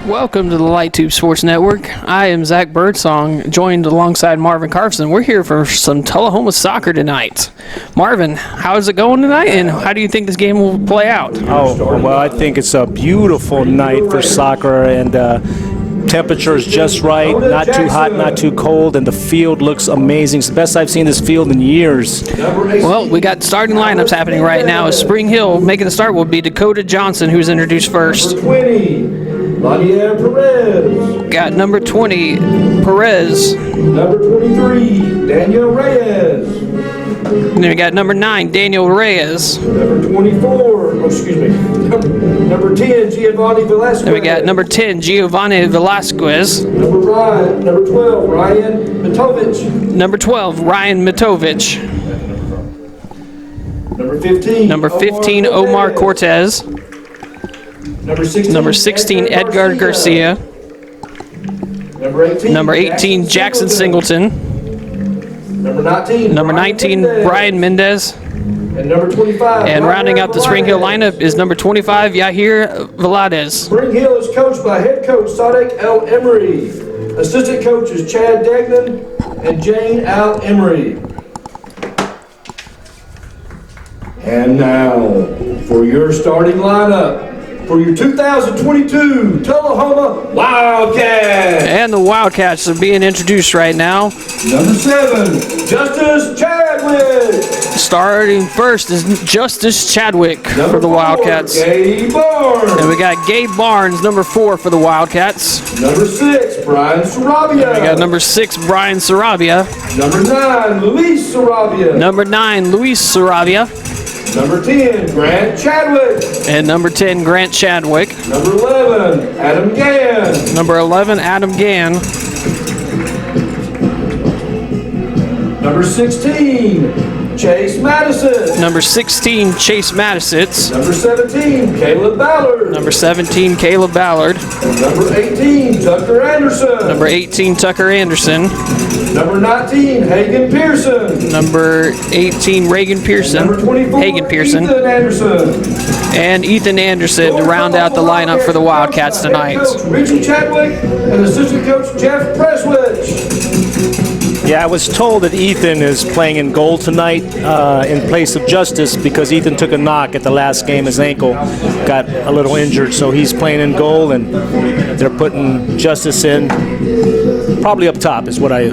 Welcome to the Light Tube Sports Network. I am Zach Birdsong, joined alongside Marvin Carson. We're here for some Tullahoma soccer tonight. Marvin, how's it going tonight, and how do you think this game will play out? Oh, well, I think it's a beautiful night for soccer, and temperature is just right, not too hot, not too cold, and the field looks amazing. It's the best I've seen this field in years. Well, we got starting lineups happening right now. Spring Hill making the start will be Dakota Johnson, who's introduced first. Number 20, Lania Perez. Got number 20, Perez. Number 23, Daniel Reyes. And then we got number 9, Daniel Reyes. Number 24, number 10, Giovanni Velasquez. Then we got number 10, Giovanni Velasquez. Number 12, Ryan Mitovich. Number 12, Ryan Mitovich. Number 15, Omar Cortez. Number 16, Edgar Garcia. Number 18, Jackson Singleton. Number 19, Brian Mendez. And number 25. And rounding out the Spring Hill lineup is number 25, Yahir Velades. Spring Hill is coached by head coach Sadek Al Emery. Assistant coaches Chad Degnan and Jane Al Emery. And now for your starting lineup for your 2022 Tullahoma Wildcats. And the Wildcats are being introduced right now. Number 7, Justice Chadwick. Starting first is Justice Chadwick Number for the 4, Wildcats. Gabe Barnes. And we got Gabe Barnes, number 4 for the Wildcats. Number 6, Brian Sarabia. We got number 6, Brian Sarabia. Number 9, Luis Sarabia. Number 9, Luis Sarabia. Number 10, Grant Chadwick. And number 10, Grant Chadwick. Number 11, Adam Gann. Number 11, Adam Gann. Number 16, Chase Madison. Number 16, Chase Madisitz. Number 17, Caleb Ballard. Number 17, Caleb Ballard. Number 18, Tucker Anderson. Number 18, Tucker Anderson. Number 19, Hagen Pearson. Number 18, Reagan Pearson. Number 24, Hagen Pearson. Ethan Anderson. And Ethan Anderson to round out the lineup for the Wildcats tonight. Head coach Richie Chadwick and assistant coach Jeff Presswich. Yeah, I was told that Ethan is playing in goal tonight in place of Justice because Ethan took a knock at the last game. His ankle got a little injured, so he's playing in goal, and they're putting Justice in probably up top is what I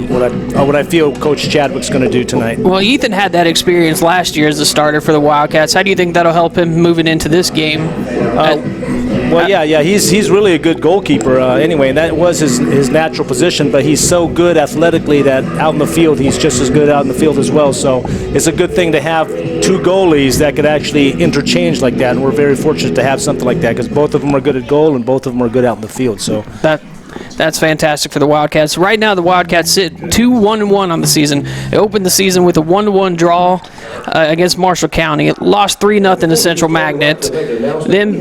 feel Coach Chadwick's going to do tonight. Well, Ethan had that experience last year as a starter for the Wildcats. How do you think that'll help him moving into this game? Well, yeah, he's really a good goalkeeper anyway, and that was his natural position, but he's so good athletically that out in the field, he's just as good out in the field as well, so it's a good thing to have two goalies that could actually interchange like that, and we're very fortunate to have something like that because both of them are good at goal and both of them are good out in the field. So That's fantastic for the Wildcats. Right now, the Wildcats sit 2-1-1 on the season. They opened the season with a 1-1 draw against Marshall County. It lost 3-0 to Central Magnet. Then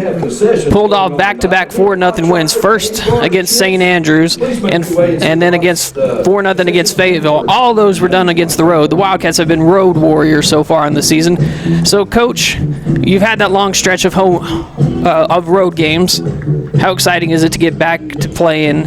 pulled off back-to-back 4-0 wins. First against St. Andrews and then against 4-0 against Fayetteville. All those were done against the road. The Wildcats have been road warriors so far in the season. So, Coach, you've had that long stretch of road games. How exciting is it to get back to playing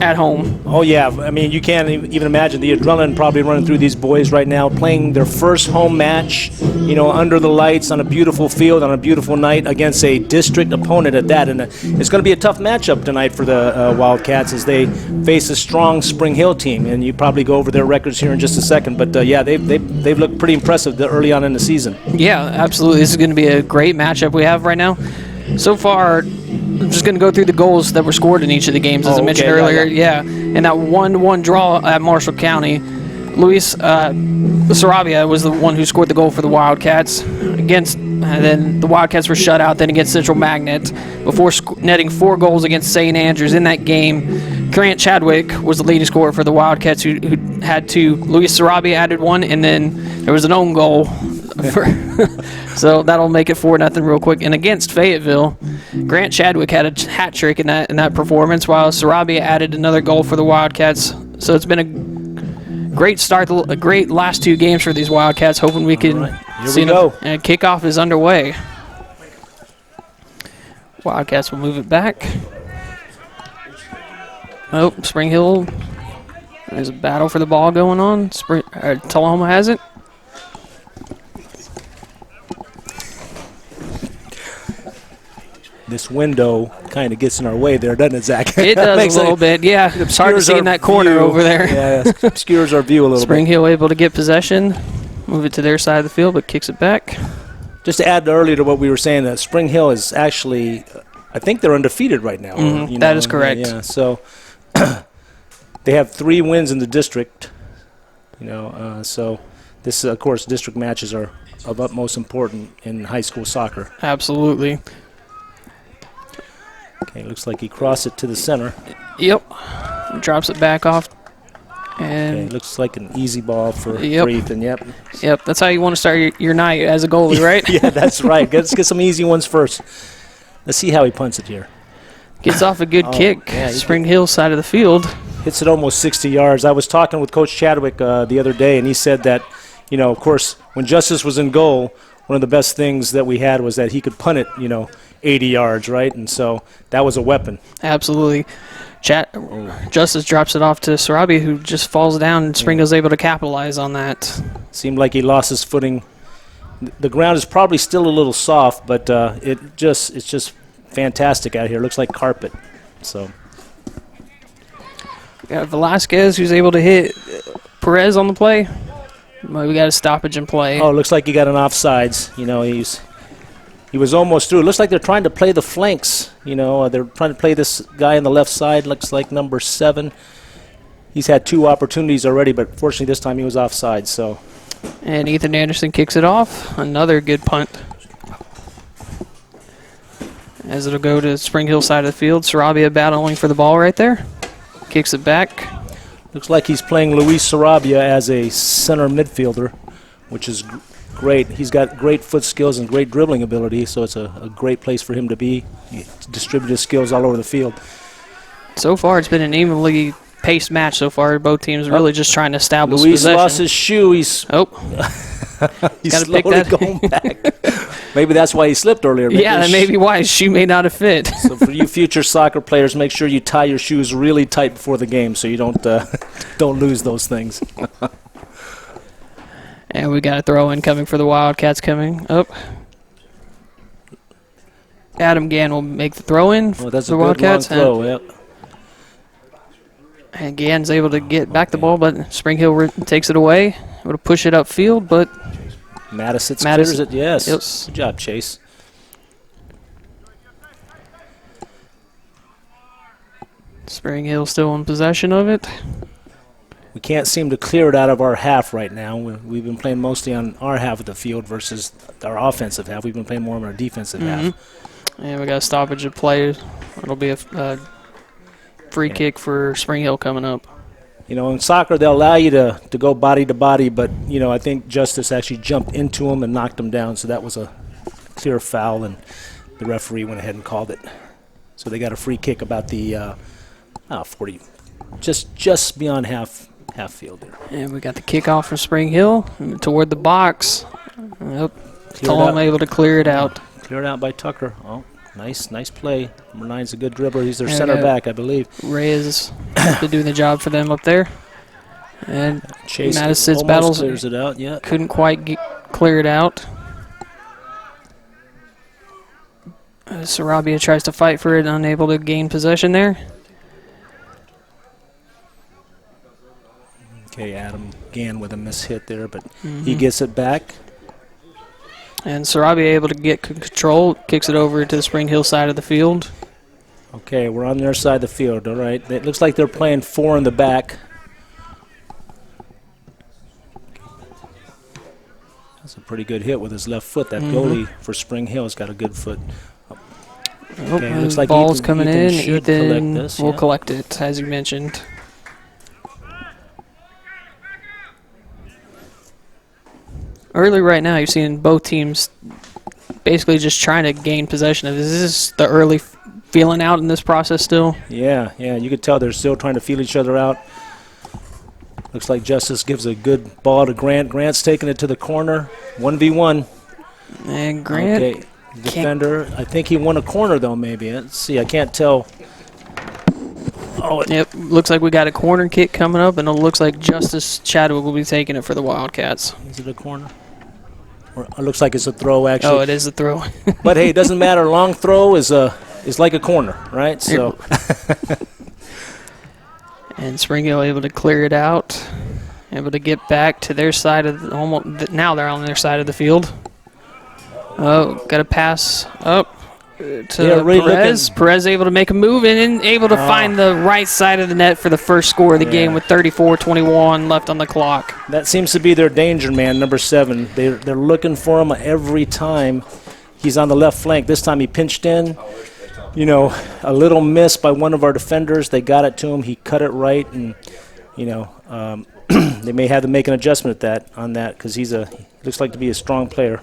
at home? Oh yeah, I mean you can't even imagine the adrenaline probably running through these boys right now, playing their first home match, under the lights on a beautiful field on a beautiful night against a district opponent at that, and it's going to be a tough matchup tonight for the Wildcats as they face a strong Spring Hill team, and you probably go over their records here in just a second, but yeah, they've looked pretty impressive early on in the season. Yeah, absolutely. This is going to be a great matchup we have right now. So far, I'm just going to go through the goals that were scored in each of the games, as I mentioned earlier. Yeah, and that 1-1 draw at Marshall County. Luis Sarabia was the one who scored the goal for the Wildcats against And then the Wildcats were shut out then against Central Magnet before netting 4 goals against St. Andrews in that game. Grant Chadwick was the leading scorer for the Wildcats, who had 2. Luis Sarabia added 1, and then there was an own goal. So that'll make it 4-0 real quick. And against Fayetteville, Grant Chadwick had a hat trick in that performance, while Sarabia added another goal for the Wildcats. So it's been a great start, a great last 2 games for these Wildcats. Hoping we can see them. And kickoff is underway. Wildcats will move it back. Oh, Spring Hill. There's a battle for the ball going on. Tullahoma has it. This window kind of gets in our way there, doesn't it, Zach? It does a little bit, yeah. It's hard to see in that corner over there. Yeah, obscures our view a little Spring Hill able to get possession, move it to their side of the field, but kicks it back. Just to add earlier to what we were saying, that Spring Hill is actually, I think they're undefeated right now. That is correct. Yeah, so they have 3 wins in the district. So this, of course, district matches are of utmost importance in high school soccer. Absolutely. Okay, looks like he crossed it to the center. Yep. Drops it back off. And okay, looks like an easy ball for Ethan. Yep. Yep, that's how you want to start your night as a goalie, right? Yeah, that's right. Let's get some easy ones first. Let's see how he punts it here. Gets off a good kick. Yeah, Spring Hill side of the field. Hits it almost 60 yards. I was talking with Coach Chadwick the other day, and he said that, of course, when Justice was in goal, one of the best things that we had was that he could punt it, 80 yards, right? And so that was a weapon. Absolutely. Justice drops it off to Sarabia, who just falls down, and Spring Hill's able to capitalize on that. Seemed like he lost his footing. The ground is probably still a little soft, but it's just fantastic out here. Looks like carpet. So we got Velasquez, who's able to hit Perez on the play. We got a stoppage in play. Oh, looks like he got an offsides. He was almost through. It looks like they're trying to play the flanks. They're trying to play this guy on the left side. Looks like number 7. He's had 2 opportunities already, but fortunately this time he was offside. So. And Ethan Anderson kicks it off. Another good punt. As it'll go to Spring Hill side of the field. Sarabia battling for the ball right there. Kicks it back. Looks like he's playing Luis Sarabia as a center midfielder, which is great. He's got great foot skills and great dribbling ability, so it's a great place for him to be. He distributes his skills all over the field. So far, it's been an evenly paced match so far. Both teams really just trying to establish Luis possession. lost his shoe. He's slowly going back. Maybe that's why he slipped earlier. Yeah, that may be why his shoe may not have fit. So for you future soccer players, make sure you tie your shoes really tight before the game so you don't lose those things. And we got a throw in coming for the Wildcats coming up. Adam Gann will make the throw in for that's the a good Wildcats. long throw, yep. And Gann's able to get back the ball, but Spring Hill takes it away. Able to push it upfield, but Madison clears it, yes. Yep. Good job, Chase. Spring Hill still in possession of it. We can't seem to clear it out of our half right now. We've been playing mostly on our half of the field versus our offensive half. We've been playing more on our defensive half. And we got a stoppage of play. It'll be a free kick for Spring Hill coming up. In soccer, they'll allow you to go body to body, but, I think Justice actually jumped into him and knocked him down, so that was a clear foul, and the referee went ahead and called it. So they got a free kick about the 40, just beyond half field there. And we got the kickoff from Spring Hill toward the box. Yep. Tullahoma able to clear it out. Cleared out by Tucker. Oh, nice play. Number 9's a good dribbler. He's their center back, I believe. Reyes been doing the job for them up there. And Chase Madison's almost battles clears it out. Yeah. Couldn't quite clear it out. Sarabia tries to fight for it, unable to gain possession there. Okay, Adam Gann with a mishit there, but he gets it back. And Sarabia able to get control, kicks it over to the Spring Hill side of the field. Okay, we're on their side of the field, all right. It looks like they're playing 4 in the back. That's a pretty good hit with his left foot. That goalie for Spring Hill's got a good foot. Okay, Oh, looks like ball's Ethan, coming in. should Ethan collect this, will yeah. collect it, as you mentioned. Early right now, you're seeing both teams basically just trying to gain possession of this. Is this the early feeling out in this process still? Yeah, you could tell they're still trying to feel each other out. Looks like Justice gives a good ball to Grant. Grant's taking it to the corner. 1v1. And Grant. Okay, defender. I think he won a corner, though, maybe. Let's see, I can't tell. Oh, Yep, looks like we got a corner kick coming up, and it looks like Justice Chadwick will be taking it for the Wildcats. is it a corner? Or it looks like it's a throw, actually. Oh, it is a throw. But hey, it doesn't matter. Long throw is like a corner, right? So And Spring Hill able to clear it out, able to get back to their side of the, almost. Now they're on their side of the field. Oh, got a pass up to Perez. Perez able to make a move and able to find the right side of the net for the first score of the game with 34-21 left on the clock. that seems to be their danger man, number 7. They're looking for him every time he's on the left flank. This time he pinched in. You know, a little miss by one of our defenders. They got it to him. He cut it right, and they may have to make an adjustment on that because he looks like to be a strong player.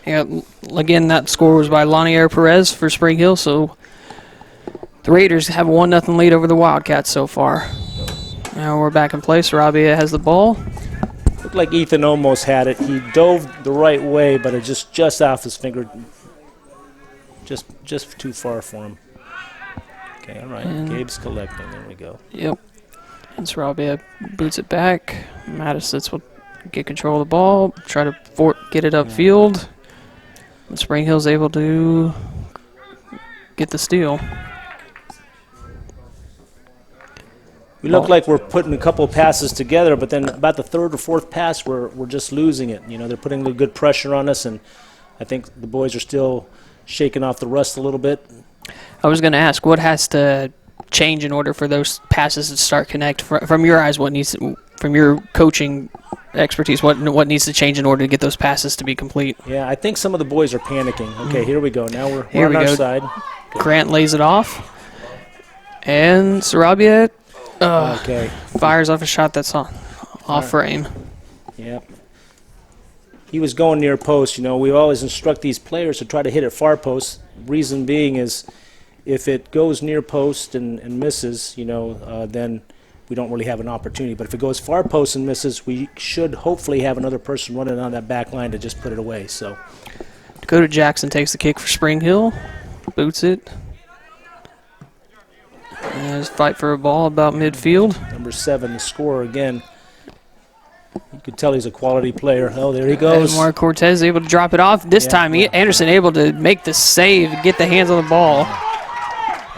Yeah, again, that score was by Lanier Perez for Spring Hill, so the Raiders have a 1-0 lead over the Wildcats so far. Now we're back in place. Rabia has the ball. Looked like Ethan almost had it. He dove the right way, but it just off his finger. Just too far for him. Okay, all right. Gabe's collecting. There we go. Yep. And Sarabia boots it back. Mattisitz will get control of the ball, try to get it upfield. And Spring Hill's able to get the steal. We look like we're putting a couple of passes together, but then about the third or fourth pass, we're just losing it. They're putting a good pressure on us, and I think the boys are still shaking off the rust a little bit. I was going to ask, what has to change in order for those passes to start connect? From your eyes, from your coaching expertise, what needs to change in order to get those passes to be complete? Yeah, I think some of the boys are panicking. Okay, here we go. Now we're on our side. Grant lays it off, and Sarabia fires off a shot that's off frame. Yep. He was going near post. We always instruct these players to try to hit it far post. Reason being is if it goes near post and misses, then we don't really have an opportunity. But if it goes far post and misses, we should hopefully have another person running on that back line to just put it away. So Dakota Jackson takes the kick for Spring Hill, boots it. And there's a fight for a ball about midfield. Number 7, the scorer again. You could tell he's a quality player. Oh, there he goes. Edmar Cortez able to drop it off. This time, Anderson able to make the save, get the hands on the ball.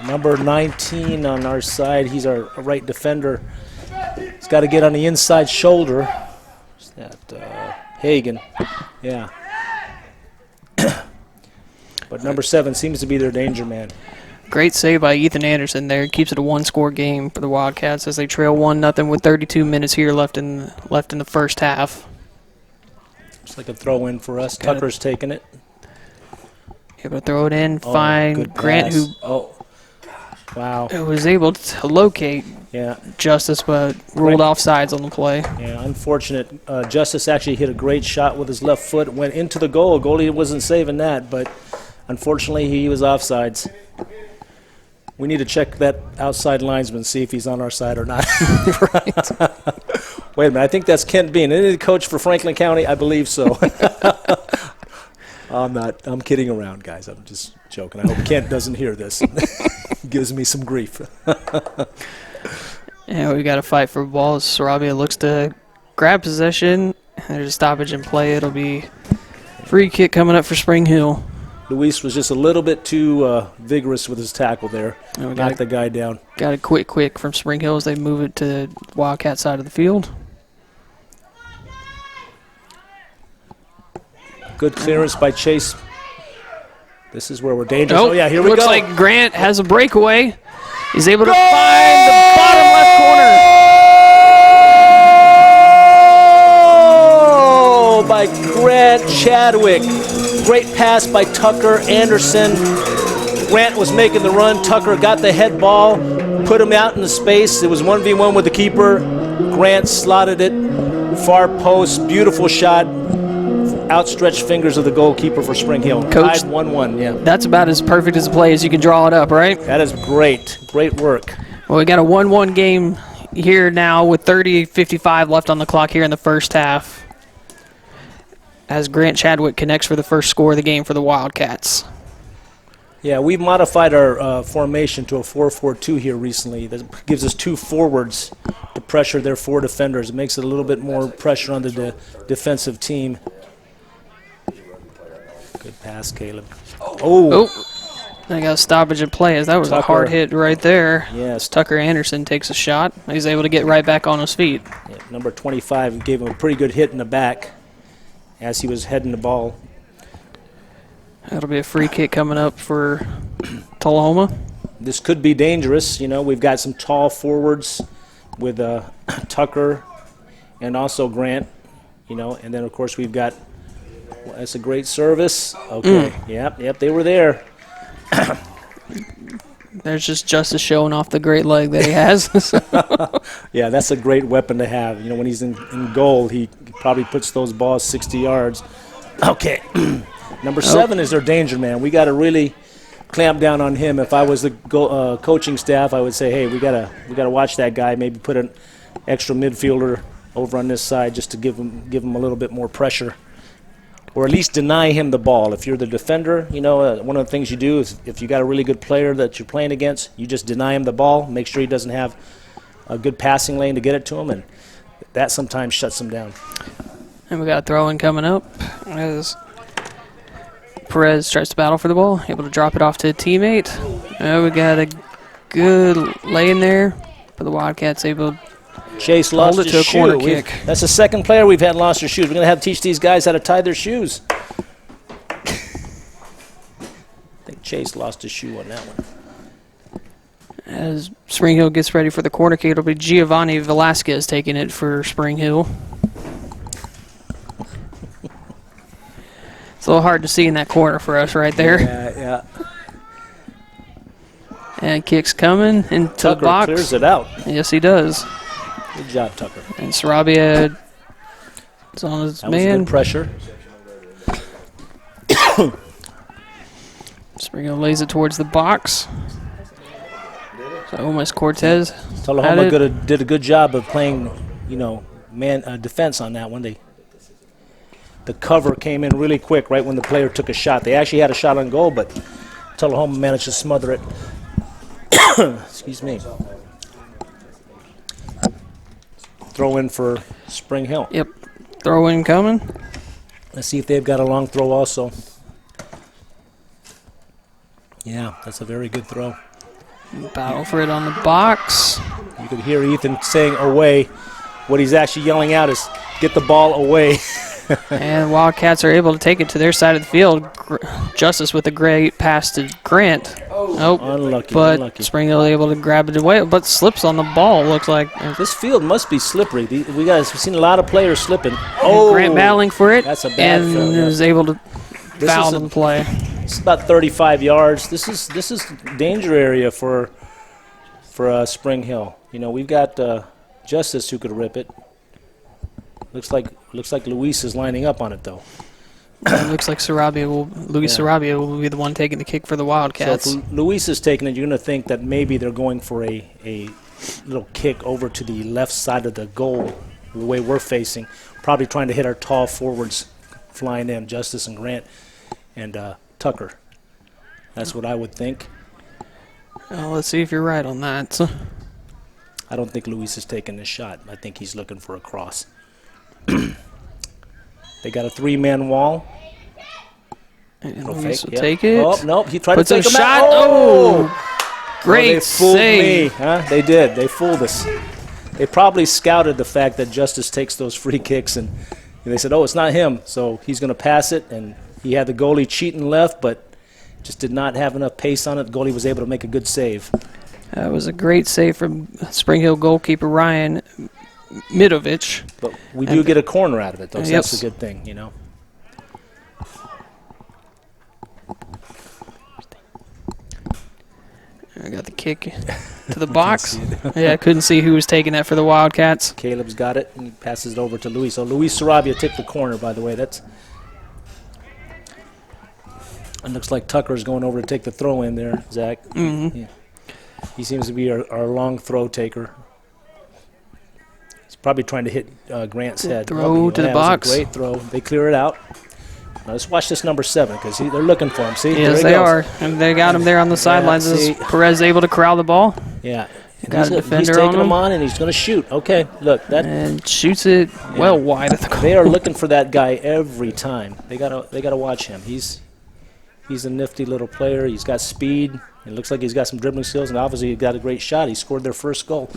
Number 19 on our side. He's our right defender. He's got to get on the inside shoulder. Who's that? Hagen. Yeah. But number 7 seems to be their danger man. Great save by Ethan Anderson there. Keeps it a 1-score game for the Wildcats as they trail 1-0 with 32 minutes here left in the first half. Looks like a throw-in for us. Tucker's taking it. Able to throw it in, find Grant, who wow, was able to locate Justice, but ruled offsides on the play. Yeah, unfortunate. Justice actually hit a great shot with his left foot. Went into the goal. Goalie wasn't saving that, but unfortunately he was offsides. We need to check that outside linesman, see if he's on our side or not. Right. Wait a minute, I think that's Kent Bean. Isn't he the coach for Franklin County? I believe so. I'm kidding around, guys. I'm just joking. I hope Kent doesn't hear this. Gives me some grief. Yeah, we got to fight for balls. Sarabia looks to grab possession. There's a stoppage in play. It'll be free kick coming up for Spring Hill. Luis was just a little bit too vigorous with his tackle there. Knocked the guy down. Got a quick from Spring Hill as they move it to the Wildcat side of the field. Good clearance by Chase. This is where we're dangerous. Oh, yeah, here we go. Looks like Grant has a breakaway. He's able to find the bottom left corner. Oh, by Grant Chadwick. Great pass by Tucker Anderson. Grant was making the run. Tucker got the head ball, put him out in the space. It was 1v1 with the keeper. Grant slotted it, far post, beautiful shot. Outstretched fingers of the goalkeeper for Spring Hill. Coach, tied 1-1, yeah. That's about as perfect as a play as you can draw it up, right? That is great. Great work. Well, we got a 1-1 game here now with 30:55 left on the clock here in the first half, as Grant Chadwick connects for the first score of the game for the Wildcats. Yeah, we've modified our formation to a 4-4-2 here recently. That gives us 2 forwards to pressure their 4 defenders. It makes it a little bit more pressure on the defensive team. Good pass, Caleb. Oh! They got a stoppage in play, as that was Tucker. a hard hit right there. Yes. Tucker Anderson takes a shot. He's able to get right back on his feet. Yeah, number 25 gave him a pretty good hit in the back as he was heading the ball. That'll be a free kick coming up for Tullahoma. This could be dangerous. You know, we've got some tall forwards with Tucker and also Grant, you know, and then, of course, we've got – that's a great service. Okay, yep, they were there. There's just Justice showing off the great leg that he has. Yeah, that's a great weapon to have. You know, when he's in goal, he probably puts those balls 60 yards. Okay. Number 7 is their danger man. We got to really clamp down on him. If I was the coaching staff, I would say, hey, we gotta watch that guy. Maybe put an extra midfielder over on this side just to give him a little bit more pressure, or at least deny him the ball. If you're the defender, you know, one of the things you do is if you got a really good player that you're playing against, you just deny him the ball. Make sure he doesn't have a good passing lane to get it to him, and that sometimes shuts him down. And we got a throw-in coming up as Perez tries to battle for the ball, able to drop it off to a teammate. We got a good lay in there, but the Wildcats able to Chase lost hold it his to a corner shoe. kick. That's the second player we've had lost their shoes. We're going to have to teach these guys how to tie their shoes. I think Chase lost his shoe on that one. As Spring Hill gets ready for the corner kick, it'll be Giovanni Velasquez taking it for Spring Hill. It's a little hard to see in that corner for us right there. Yeah. And kick's coming into Tucker the box. clears it out. Yes, he does. Good job, Tucker. And Sarabia is on his That man. was good pressure. Spring Hill lays it towards the box. So almost Cortez. Tullahoma did a good job of playing, you know, defense on that one. The cover came in really quick right when the player took a shot. They actually had a shot on goal, but Tullahoma managed to smother it. Excuse me. Throw in for Spring Hill. Yep. Throw in coming. Let's see if they've got a long throw also. Yeah, that's a very good throw. Battle for it on the box. You could hear Ethan saying away. What he's actually yelling out is get the ball away. And Wildcats are able to take it to their side of the field. Justice with a great pass to Grant. Nope. Unlucky. But unlucky. Spring Hill able to grab it away, but slips on the ball, looks like. This field must be slippery. We've seen a lot of players slipping. Oh, Grant battling for it. That's a bad and throw, yeah. is able to foul is in play. It's about 35 yards. This is danger area for Spring Hill. You know, we've got Justice who could rip it. Looks like Luis is lining up on it though. It looks like Luis Sarabia will be the one taking the kick for the Wildcats. So if Luis is taking it, you're going to think that maybe they're going for a little kick over to the left side of the goal, the way we're facing, probably trying to hit our tall forwards flying in, Justice and Grant and Tucker. That's what I would think. Well, let's see if you're right on that. I don't think Luis is taking this shot. I think he's looking for a cross. They got a 3-man wall. And Little Luis fake, will yeah. take it. Oh, nope, he tried Puts to a take him shot. out. Oh! Great they fooled save. me, huh? They did. They fooled us. They probably scouted the fact that Justice takes those free kicks, and they said, oh, it's not him, so he's going to pass it. And he had the goalie cheating left, but just did not have enough pace on it. The goalie was able to make a good save. That was a great save from Spring Hill goalkeeper Ryan Midovich. But we do get a corner out of it, though, so Yep. that's a good thing, you know. I got the kick to the box. Yeah, I couldn't see who was taking that for the Wildcats. Caleb's got it, and he passes it over to Luis. So Luis Sarabia took the corner, by the way. It looks like Tucker's going over to take the throw in there, Zach. Yeah. He seems to be our long throw taker. He's probably trying to hit Grant's head. Throw to the box. That was a great throw. They clear it out. Now let's watch this number 7 because they're looking for him. See? Yes, they are. And they got him there on the sidelines. Is Perez able to corral the ball? Yeah. Got a defender he's taking on him on, and he's going to shoot. Okay, look. And shoots it well wide at the goal. They are looking for that guy every time. They gotta watch him. He's a nifty little player. He's got speed. It looks like he's got some dribbling skills, and obviously he got a great shot. He scored their first goal.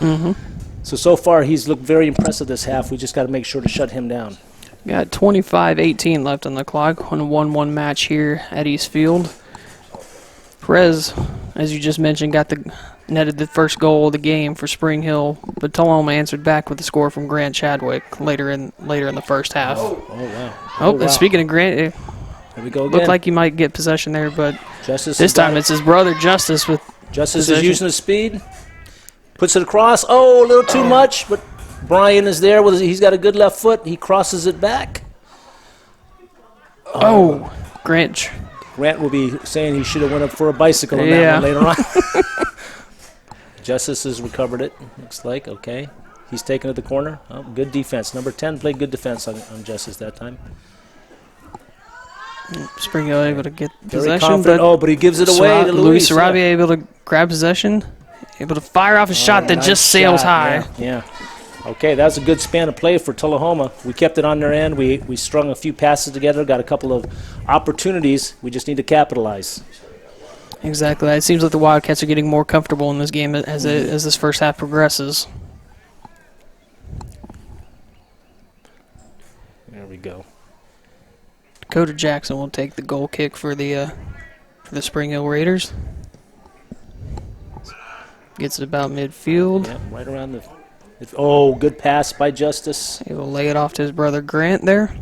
So far he's looked very impressive this half. We just got to make sure to shut him down. Got 25-18 left on the clock on a 1-1 match here at East Field. Perez, as you just mentioned, netted the first goal of the game for Spring Hill, but Tullahoma answered back with a score from Grant Chadwick later in the first half. Wow. Speaking of Grant, Here we go again. looked like he might get possession there, but Justice this time it's his brother Justice with Justice possession. is using his speed. Puts it across. Oh, a little too much, but Brian is there. He's got a good left foot. He crosses it back. Oh, Grant. Grant will be saying he should have went up for a bicycle on that one later on. Justice has recovered it, looks like. Okay. He's taken it to the corner. Oh, good defense. Number 10 played good defense on Justice that time. Spring Hill able to get Very possession, confident. But he gives it away to Luis Luis. Sarabia able to grab possession, able to fire off a shot that Nice just sails shot, high. Yeah. Okay, that was a good span of play for Tullahoma. We kept it on their end. We strung a few passes together, got a couple of opportunities. We just need to capitalize. Exactly. It seems like the Wildcats are getting more comfortable in this game as this first half progresses. There we go. Dakota Jackson will take the goal kick for the Spring Hill Raiders. Gets it about midfield. Yeah, right around the... Oh, good pass by Justice. He will lay it off to his brother Grant there.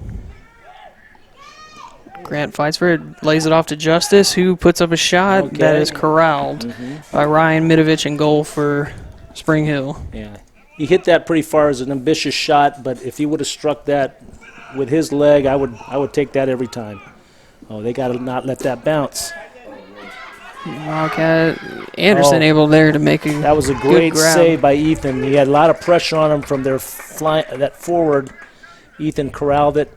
Grant fights for it, lays it off to Justice, who puts up a shot that is corralled by Ryan Midovich and goal for Spring Hill. Yeah, he hit that pretty far as an ambitious shot, but if he would have struck that with his leg, I would take that every time. Oh, they got to not let that bounce. Wildcat Anderson able there to make a That was a great save by Ethan. He had a lot of pressure on him from their that forward. Ethan corralled it.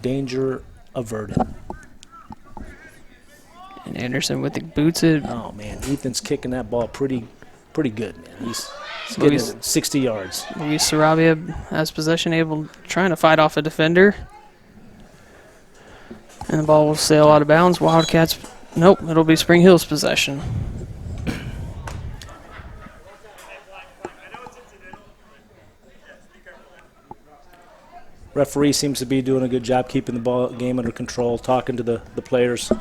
Danger averted. And Anderson with the boots it. Oh man, Ethan's kicking that ball pretty good, man. He's getting it 60 yards. Luis Sarabia has possession, trying to fight off a defender. And the ball will sail out of bounds. Wildcats, nope, it'll be Spring Hill's possession. Referee seems to be doing a good job keeping the game under control, talking to the players.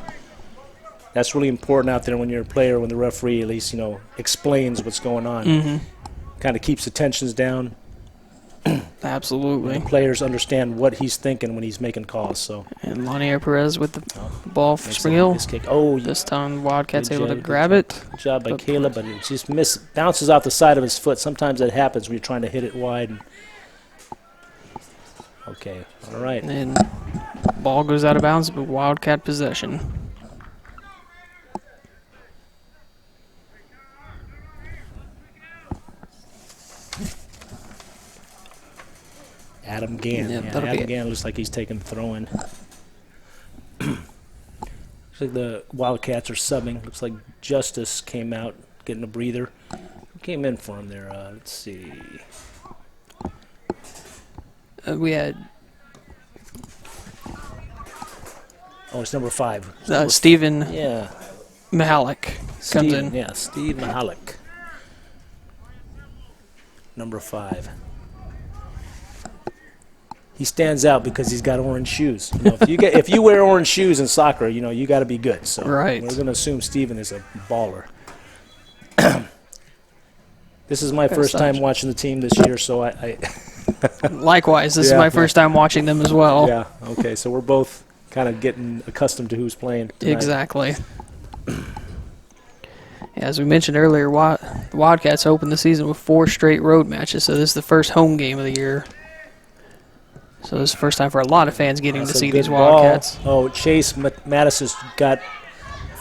That's really important out there when you're a player, when the referee at least, explains what's going on. Kind of keeps the tensions down. Absolutely. And players understand what he's thinking when he's making calls. So. And Lanier Perez with the ball for Spring Hill. Oh, this time Wildcats able to grab it. Good job by Caleb, but it just bounces off the side of his foot. Sometimes that happens when you're trying to hit it wide. Okay, all right. And ball goes out of bounds, but Wildcat possession. Adam Gann. Yep, Adam Gann looks like he's taking the throw in. Looks like the Wildcats are subbing. Looks like Justice came out getting a breather. Who came in for him there? Let's see. We had it's number 5. Stephen Yeah. Mihalik comes in. Yeah, Steve Mihalik. Number 5. He stands out because he's got orange shoes. If you wear orange shoes in soccer, you got to be good. So right. We're going to assume Steven is a baller. This is my first time watching the team this year, so I Likewise, this is my first time watching them as well. Yeah, okay, so we're both kind of getting accustomed to who's playing tonight. Exactly. As we mentioned earlier, the Wildcats opened the season with 4 straight road matches, so this is the first home game of the year. So this is the first time for a lot of fans getting to see these Wildcats. Oh, Chase Mattis got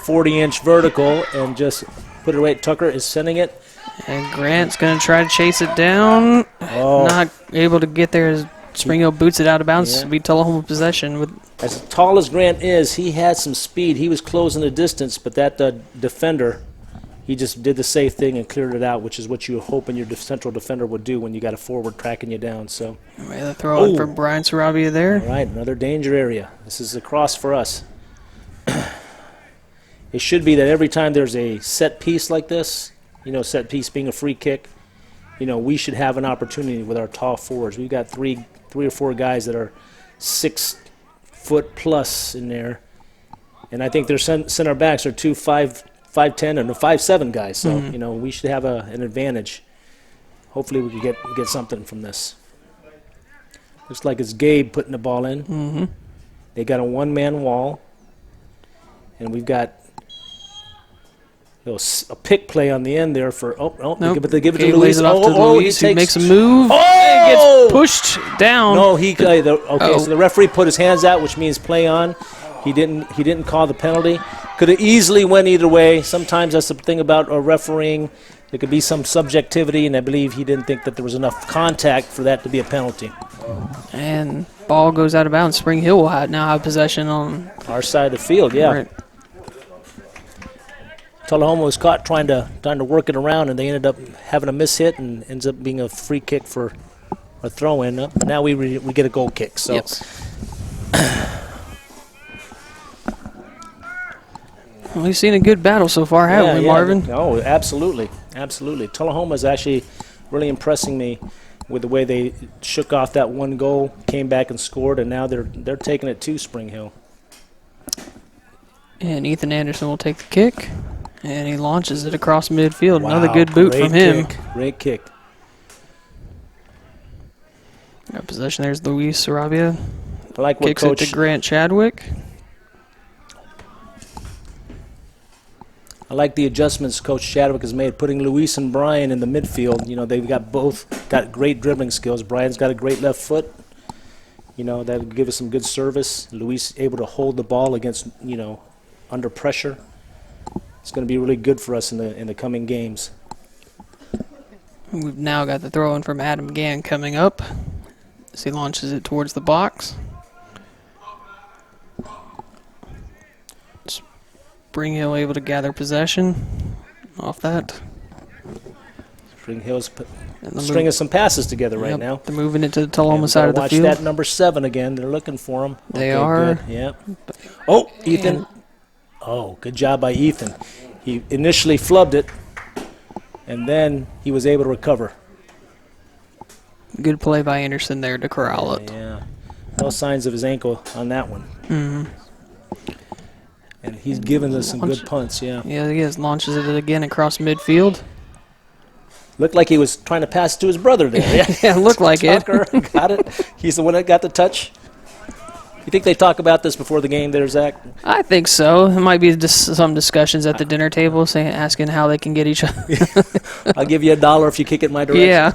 40-inch vertical and just put it away. Tucker is sending it. And Grant's going to try to chase it down. Oh. Not able to get there as Spring Hill boots it out of bounds. It'll be Tullahoma possession. As tall as Grant is, he had some speed. He was closing the distance, but that defender, he just did the safe thing and cleared it out, which is what you're hoping your central defender would do when you got a forward tracking you down. So, the throw in from Brian Sarabia there. All right, another danger area. This is a cross for us. It should be that every time there's a set piece like this, set piece being a free kick, we should have an opportunity with our tall forwards. We've got three or four guys that are 6 foot plus in there, and I think their center backs are 2 5'10" and 5'7" guys. So we should have an advantage. Hopefully we can get something from this. Looks like it's Gabe putting the ball in. Mm-hmm. They got a one-man wall, and we've got a pick play on the end there for Nope. they give it Gabe to Luis. lays it off to Luis, who makes a move. Oh! And gets pushed down. No, so the referee put his hands out, which means play on. He didn't call the penalty. Could have easily went either way. Sometimes that's the thing about refereeing. There could be some subjectivity, and I believe he didn't think that there was enough contact for that to be a penalty. And ball goes out of bounds. Spring Hill will now have possession on our side of the field. Yeah. Right. Tullahoma was caught trying to work it around, and they ended up having a miss hit, and ends up being a free kick for a throw-in. Now we get a goal kick. So. Yep. Well, we've seen a good battle so far, haven't we, Marvin? Oh, absolutely. Absolutely. Tullahoma is actually really impressing me with the way they shook off that one goal, came back and scored, and now they're taking it to Spring Hill. And Ethan Anderson will take the kick, and he launches it across midfield. Wow, another good boot from him. Great kick. Got possession. There's Luis Sarabia. I like what Kicks Coach it to Grant Chadwick. I like the adjustments Coach Chadwick has made, putting Luis and Brian in the midfield. They've got great dribbling skills. Brian's got a great left foot. That would give us some good service. Luis able to hold the ball against, under pressure. It's going to be really good for us in the coming games. We've now got the throw in from Adam Gann coming up as he launches it towards the box. Spring Hill able to gather possession off that. Spring Hill's stringing some passes together right now. They're moving it to the Tullahoma side of the field. Watch that number 7 again. They're looking for him. They are. Good. Yep. Oh, Ethan. Oh, good job by Ethan. He initially flubbed it, and then he was able to recover. Good play by Anderson there to corral it. Yeah. No signs of his ankle on that one. Mm-hmm. And he's given us some good punts, yeah. Yeah, he is. Launches it again across midfield. Looked like he was trying to pass it to his brother there. Yeah, looked like Tucker it. got it. He's the one that got the touch. You think they talk about this before the game there, Zach? I think so. There might be some discussions at the dinner table asking how they can get each other. I'll give you $1 if you kick it in my direction. Yeah.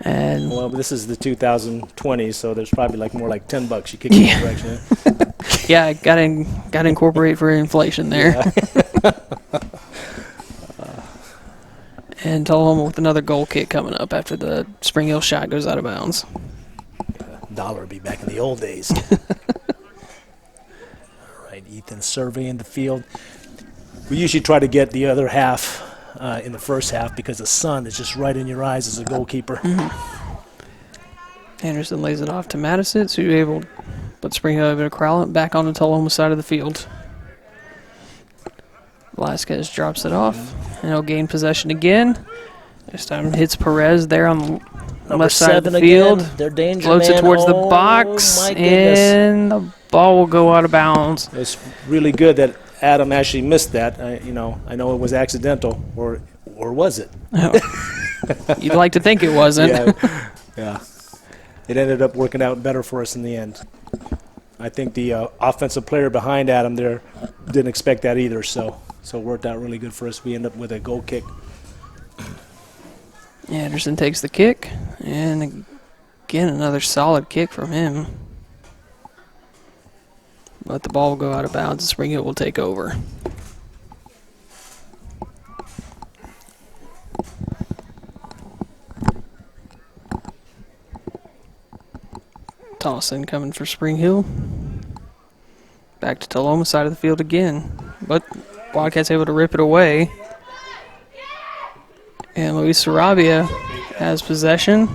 And well, this is the 2020, so there's probably more like $10 you kick in my direction. Yeah, got to incorporate for inflation there. Yeah. And Tullahoma with another goal kick coming up after the Spring Hill shot goes out of bounds. $1 would be back in the old days. All right, Ethan surveying the field. We usually try to get the other half in the first half because the sun is just right in your eyes as a goalkeeper. Mm-hmm. Anderson lays it off to Madison, so but Spring Hill able to corral it back on the Tullahoma side of the field. Velasquez drops it off, and he'll gain possession again. This time hits Perez there on the left side of the field. Their danger floats man. it towards the box, My goodness. and the ball will go out of bounds. It's really good that Adam actually missed that. I know it was accidental, or was it? You'd like to think it wasn't. Yeah. It ended up working out better for us in the end. I think the offensive player behind Adam there didn't expect that either, so So it worked out really good for us. We end up with a goal kick. Anderson takes the kick, and again, another solid kick from him. But the ball will go out of bounds, and Spring Hill will take over. Toss in coming for Spring Hill. Back to Tullahoma side of the field again. But Wildcats able to rip it away. And Luis Sarabia has possession.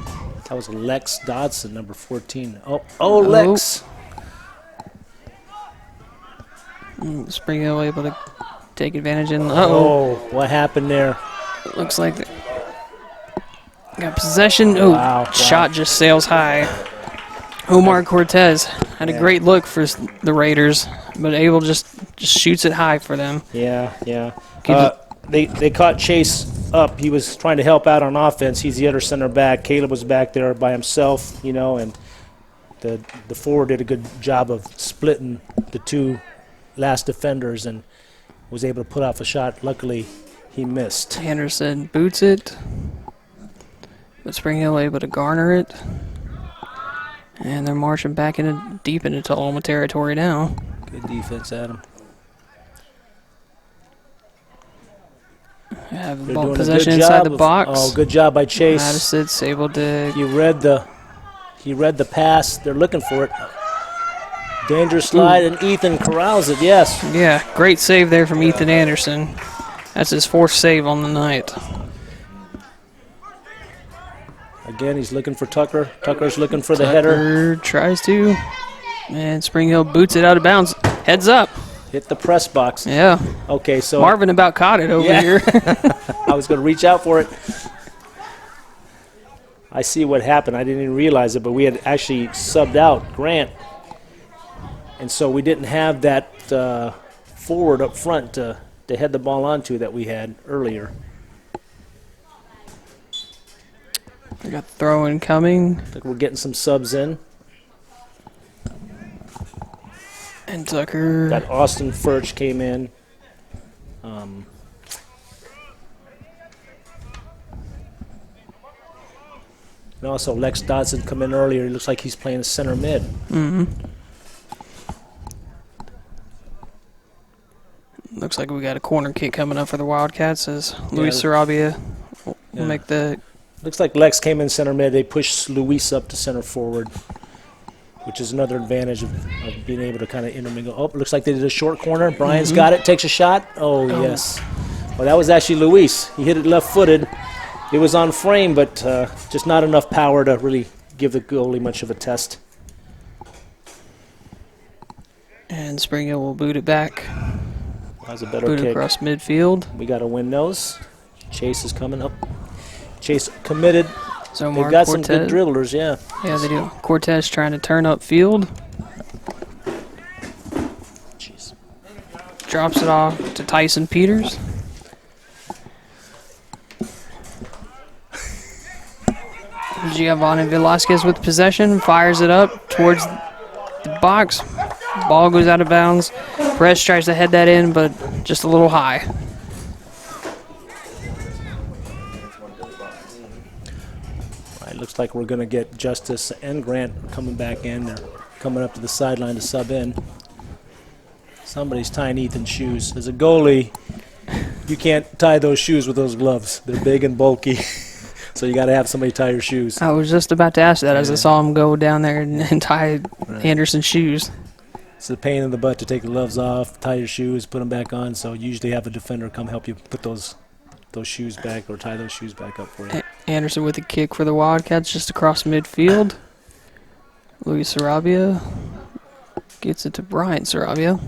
That was Lex Dodson, number 14. Oh, Lex. Spring Hill able to take advantage. And What happened there? looks like got possession. Oh, Wow. shot just sails high. Omar Cortez had a great look for the Raiders, but able just shoots it high for them. Yeah. They caught Chase up. He was trying to help out on offense. He's the other center back. Caleb was back there by himself, and the forward did a good job of splitting the two last defenders and was able to put off a shot. Luckily, he missed. Anderson boots it, but Spring Hill able to garner it. And they're marching back deep into Tullahoma territory now. Good defense, Adam. Have They're ball doing a possession good inside job the of- box. Oh, good job by Chase. Madison's able to. He read the pass. They're looking for it. Dangerous slide, and Ethan corrals it. Yes. Yeah, great save there from Ethan Anderson. That's his fourth save on the night. Again, he's looking for Tucker. Tucker's looking for the header. Tucker tries to, and Spring Hill boots it out of bounds. Heads up. Hit the press box. Yeah. Okay, so Marvin about caught it over Yeah. here. I was going to reach out for it. I see what happened. I didn't even realize it, but we had actually subbed out Grant. And so we didn't have that forward up front to head the ball onto that we had earlier. We got the throw in coming. Looks like we're getting some subs in. And Tucker. Got Austin Furch came in. And also Lex Dodson come in earlier. He looks like he's playing center mid. Looks like we got a corner kick coming up for the Wildcats as Luis Sarabia will make the. Looks like Lex came in center mid. They pushed Luis up to center forward, which is another advantage of being able to kind of intermingle. Oh, looks like they did a short corner. Brian's got it, takes a shot. Oh, yes. Well, that was actually Luis. He hit it left-footed. It was on frame, but just not enough power to really give the goalie much of a test. And Spring Hill will boot it back. That was a better Boot kick. across midfield. We got to win those. Chase is coming up. Chase committed. So They've got some good dribblers, yeah. Yeah, they do. Cortez trying to turn up field. Jeez. Drops it off to Tyson Peters. Giovanni Velasquez with possession. Fires it up towards the box. Ball goes out of bounds. Perez tries to head that in, but just a little high. It looks like we're going to get Justice and Grant coming back in. They're coming up to the sideline to sub in. Somebody's tying Ethan's shoes. As a goalie, you can't tie those shoes with those gloves. They're big and bulky, so you got to have somebody tie your shoes. I was just about to ask that as I saw him go down there and tie Anderson's shoes. It's a pain in the butt to take the gloves off, tie your shoes, put them back on, so you usually have a defender come help you put those shoes back or tie those shoes back up for you. Anderson with a kick for the Wildcats just across midfield. Luis Sarabia gets it to Brian Sarabia,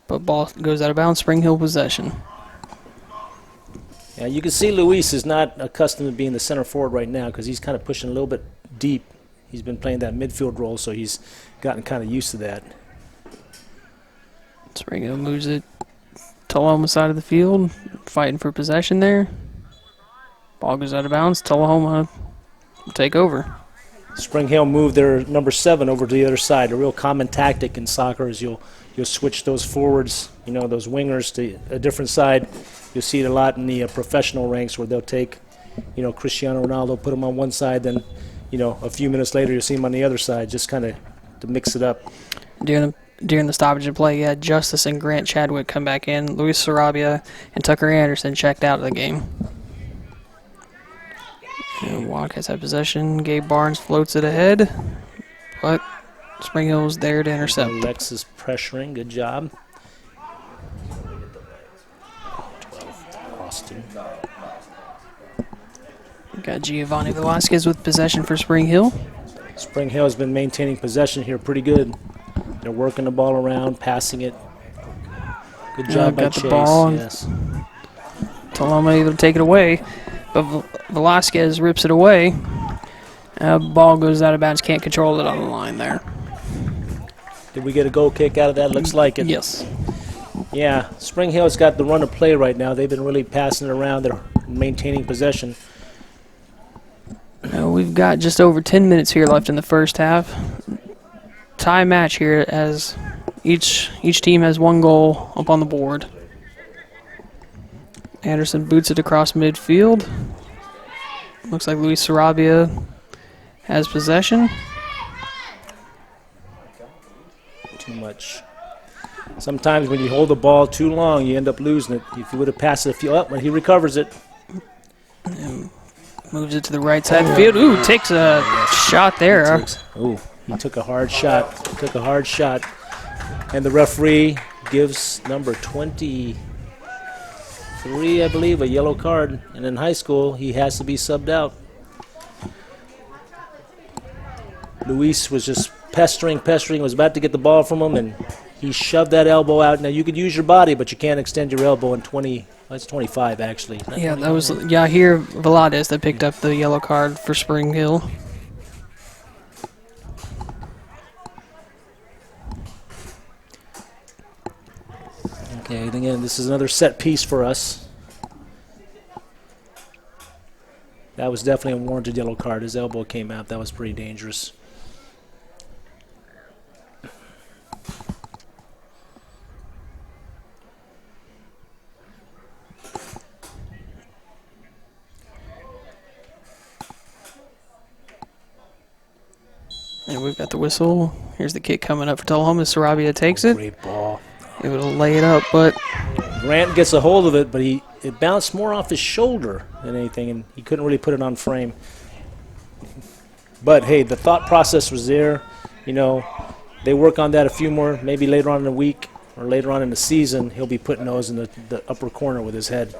but ball goes out of bounds. Spring Hill possession. Yeah, you can see Luis is not accustomed to being the center forward right now because he's kind of pushing a little bit deep. He's been playing that midfield role, so he's gotten kind of used to that. Spring Hill moves it Tullahoma side of the field, fighting for possession there. Ball goes out of bounds. Tullahoma will take over. Spring Hill moved their number 7 over to the other side. A real common tactic in soccer is you'll switch those forwards, those wingers to a different side. You'll see it a lot in the professional ranks where they'll take, Cristiano Ronaldo, put him on one side, then, a few minutes later you'll see him on the other side, just kind of to mix it up. During the stoppage of play, you had Justice and Grant Chadwick come back in. Luis Sarabia and Tucker Anderson checked out of the game. And Wildcats have possession. Gabe Barnes floats it ahead, but Spring Hill's there to intercept. Lex is pressuring. Good job. 12, Austin. Got Giovanni Velasquez with possession for Spring Hill. Spring Hill has been maintaining possession here pretty good. They're working the ball around, passing it. Good job by got Chase. The ball. Yes. Taloma able to take it away, but Velasquez rips it away. Ball goes out of bounds. Can't control it on the line there. Did we get a goal kick out of that? Looks like it. Yes. Yeah, Spring Hill's got the run of play right now. They've been really passing it around. They're maintaining possession. We've got just over 10 minutes here left in the first half. Tie match here as each team has one goal up on the board. Anderson boots it across midfield. Looks like Luis Sarabia has possession. Too much. Sometimes when you hold the ball too long, you end up losing it. If you would have passed it a few up, when he recovers it. And moves it to the right side of the field. Ooh, takes a shot there. He took a hard shot. And the referee gives number 23, I believe, a yellow card. And in high school, he has to be subbed out. Luis was just pestering, was about to get the ball from him, and he shoved that elbow out. Now, you could use your body, but you can't extend your elbow in 20. That's 25, actually. Yeah, that was Yahir Velades that picked up the yellow card for Spring Hill. Okay, and again, this is another set piece for us. That was definitely a warranted yellow card. His elbow came out. That was pretty dangerous. And we've got the whistle. Here's the kick coming up for Tullahoma. Sarabia takes it. Great ball. Able to lay it up, but Grant gets a hold of it, but it bounced more off his shoulder than anything, and he couldn't really put it on frame. But, hey, the thought process was there. They work on that a few more, maybe later on in the week or later on in the season, he'll be putting those in the upper corner with his head.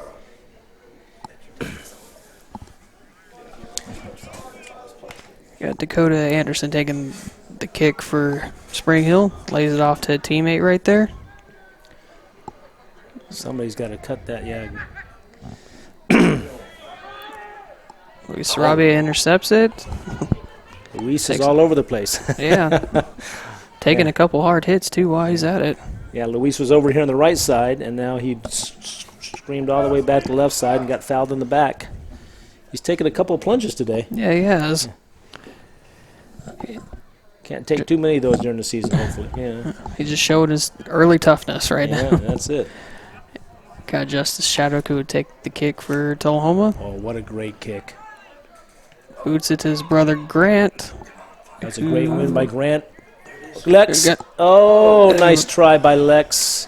got Dakota Anderson taking the kick for Spring Hill. Lays it off to a teammate right there. Somebody's got to cut that, yeah. Luis Sarabia intercepts it. Luis is all over the place. Yeah. Taking a couple hard hits, too, while he's at it. Yeah, Luis was over here on the right side, and now he screamed all the way back to the left side and got fouled in the back. He's taken a couple of plunges today. Yeah, he has. Can't take too many of those during the season, hopefully. Yeah. He just showed his early toughness right now. Yeah, that's it. Got Justice Shadwick who would take the kick for Tullahoma. Oh, what a great kick. Boots it to his brother Grant. That's a great win by Grant. Lex. Oh, nice try by Lex.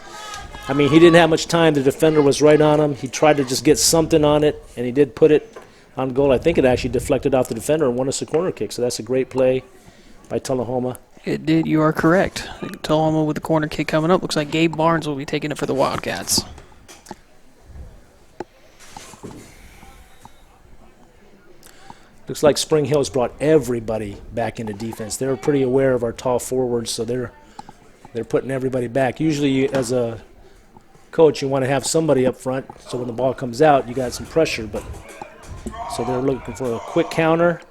I mean, he didn't have much time. The defender was right on him. He tried to just get something on it, and he did put it on goal. I think it actually deflected off the defender and won us a corner kick, so that's a great play by Tullahoma. It did. You are correct. Tullahoma with the corner kick coming up. Looks like Gabe Barnes will be taking it for the Wildcats. Looks like Spring Hill's brought everybody back into defense. They're pretty aware of our tall forwards, so they're putting everybody back. Usually, as a coach, you want to have somebody up front, so when the ball comes out, you got some pressure. But so they're looking for a quick counter.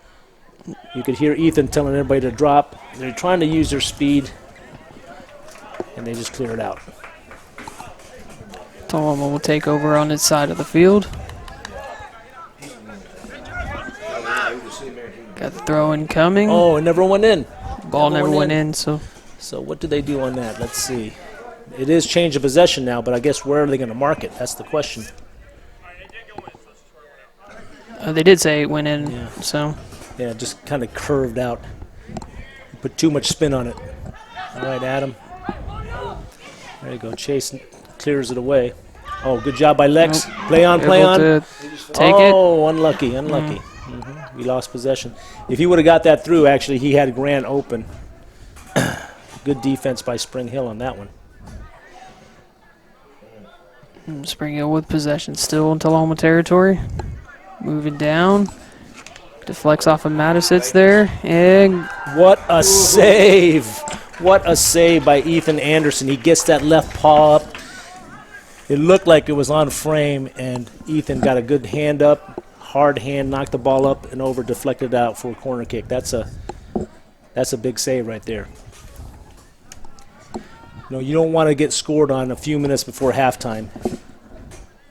You could hear Ethan telling everybody to drop. They're trying to use their speed, and they just clear it out. Tullahoma will take over on its side of the field. Got the throw in coming. Oh, it never went in. Ball never went in, so. So what did they do on that? Let's see. It is change of possession now, but I guess where are they going to mark it? That's the question. They did say it went in, Yeah. so. Yeah, just kind of curved out. Put too much spin on it. All right, Adam. There you go. Chase clears it away. Oh, good job by Lex. Nope. Play on, play Able on. to take it. Oh, unlucky, unlucky. We lost possession. If he would have got that through, actually, he had Grant open. Good defense by Spring Hill on that one. Spring Hill with possession still in Tullahoma territory. Moving down. Deflects off of Mattisitz there. And What a save. What a save by Ethan Anderson. He gets that left paw up. It looked like it was on frame, and Ethan got a good hand up, hard hand, knocked the ball up and over, deflected out for a corner kick. That's a big save right there. You don't want to get scored on a few minutes before halftime.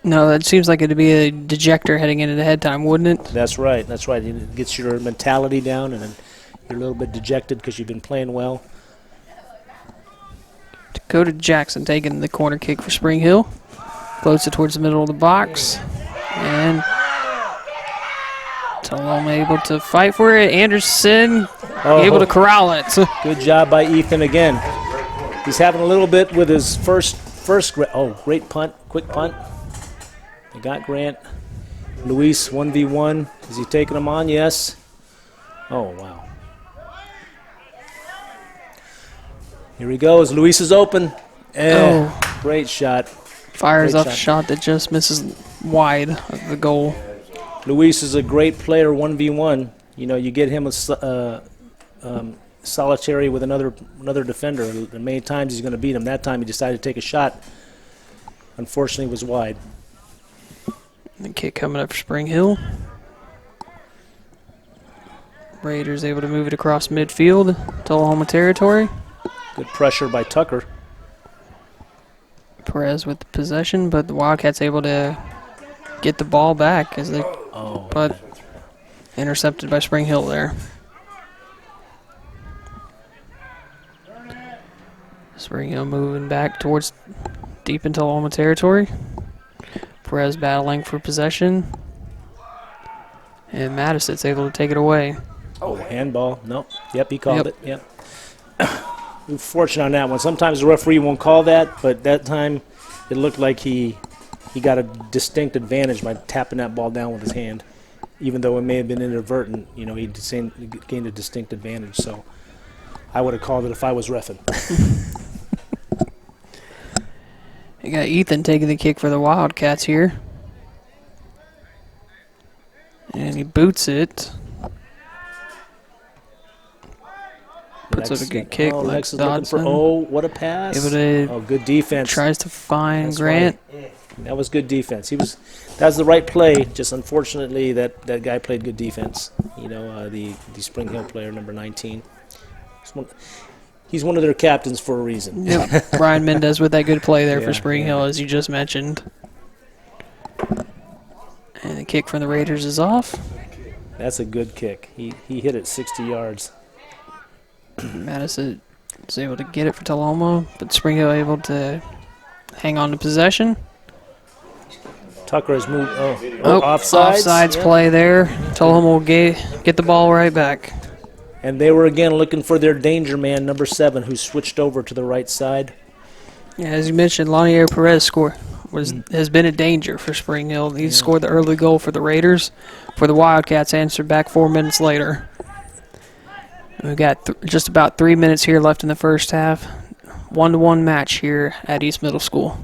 no, that seems like it'd be a dejector heading into the head time, wouldn't it? That's right. That's right. It gets your mentality down, and then you're a little bit dejected because you've been playing well. Dakota Jackson taking the corner kick for Spring Hill. Floats it towards the middle of the box. And Tullahoma able to fight for it. Anderson able to corral it. Good job by Ethan again. He's having a little bit with his first. Oh, great punt, quick punt. They got Grant. Luis 1v1. Is he taking him on? Yes. Oh, wow. Here he goes. Luis is open. Great shot. Fires Great off a shot that just misses wide of the goal. Luis is a great player 1v1. You get him a solitary with another defender, and many times he's going to beat him. That time he decided to take a shot. Unfortunately, it was wide. The kick coming up for Spring Hill. Raiders able to move it across midfield, Tullahoma territory. Good pressure by Tucker. Perez with the possession, but the Wildcats able to get the ball back as they, but intercepted by Spring Hill there. Spring Hill moving back towards deep into Tullahoma territory. Perez battling for possession. And Mattison's able to take it away. Oh, handball. Nope. Yep, he called it. Yep. We're fortunate on that one. Sometimes the referee won't call that, but that time it looked like he got a distinct advantage by tapping that ball down with his hand. Even though it may have been inadvertent, he gained a distinct advantage. So I would have called it if I was reffing. You got Ethan taking the kick for the Wildcats here. And he boots it. Puts up a good kick. Lex is looking for, what a pass. Good defense. Tries to find That's Grant. Right. That was good defense. That was the right play. Just unfortunately that guy played good defense. The Spring Hill player, number 19. He's one of their captains for a reason. Yep. Brian Mendez with that good play there for Spring Hill, as you just mentioned. And the kick from the Raiders is off. That's a good kick. He hit it 60 yards. Madison is able to get it for Tullahoma, but Spring Hill able to hang on to possession. Tucker has moved. Offsides. Offsides play there. Tullahoma will get the ball right back. And they were again looking for their danger man, number 7, who switched over to the right side. Yeah, as you mentioned, Lanier Perez has been a danger for Spring Hill. He scored the early goal for the Raiders. For the Wildcats, answered back 4 minutes later. We've got just about 3 minutes here left in the first half. 1-1 match here at East Middle School.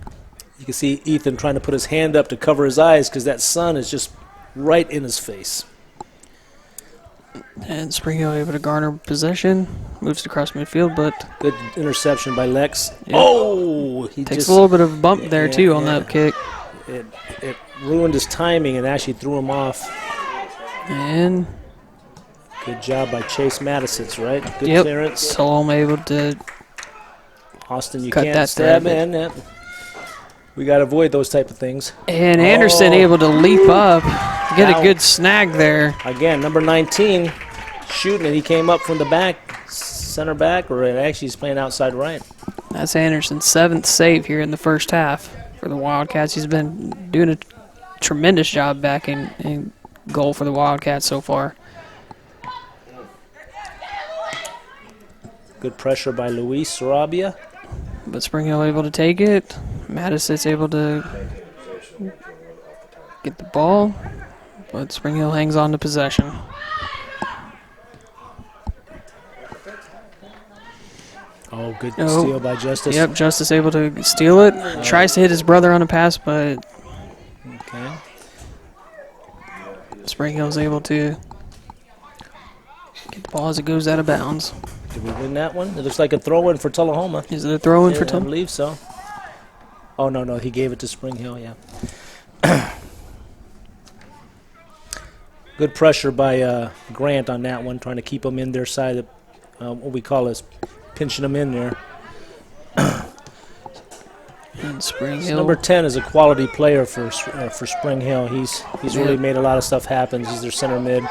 You can see Ethan trying to put his hand up to cover his eyes because that sun is just right in his face. And Spring Hill able to garner possession. Moves it across midfield, but... Good interception by Lex. Yep. Oh! He takes a little bit of a bump there, too, on that kick. It ruined his timing and actually threw him off. And... Good job by Chase Mattisitz, right? Good clearance. Tullahoma able to Austin, you cut can't that stab thread. in. We got to avoid those type of things. And Anderson able to leap up, get a good snag there. Again, number 19 shooting it. He came up from the back, center back, or actually he's playing outside right. That's Anderson's 7th save here in the first half for the Wildcats. He's been doing a tremendous job back in goal for the Wildcats so far. Good pressure by Luis Sarabia. But Spring Hill able to take it. Madison's able to get the ball, but Spring Hill hangs on to possession. Oh, good steal by Justice. Yep, Justice able to steal it. Tries to hit his brother on a pass, but okay. Spring Hill's able to get the ball as it goes out of bounds. Did we win that one? It looks like a throw-in for Tullahoma. Is it a throw-in for I Tullahoma? believe so. Oh, no, he gave it to Spring Hill, yeah. Good pressure by Grant on that one, trying to keep them in their side of what we call is pinching them in there. And Spring Hill. Number 10 is a quality player for Spring Hill. He's really made a lot of stuff happen. He's their center mid.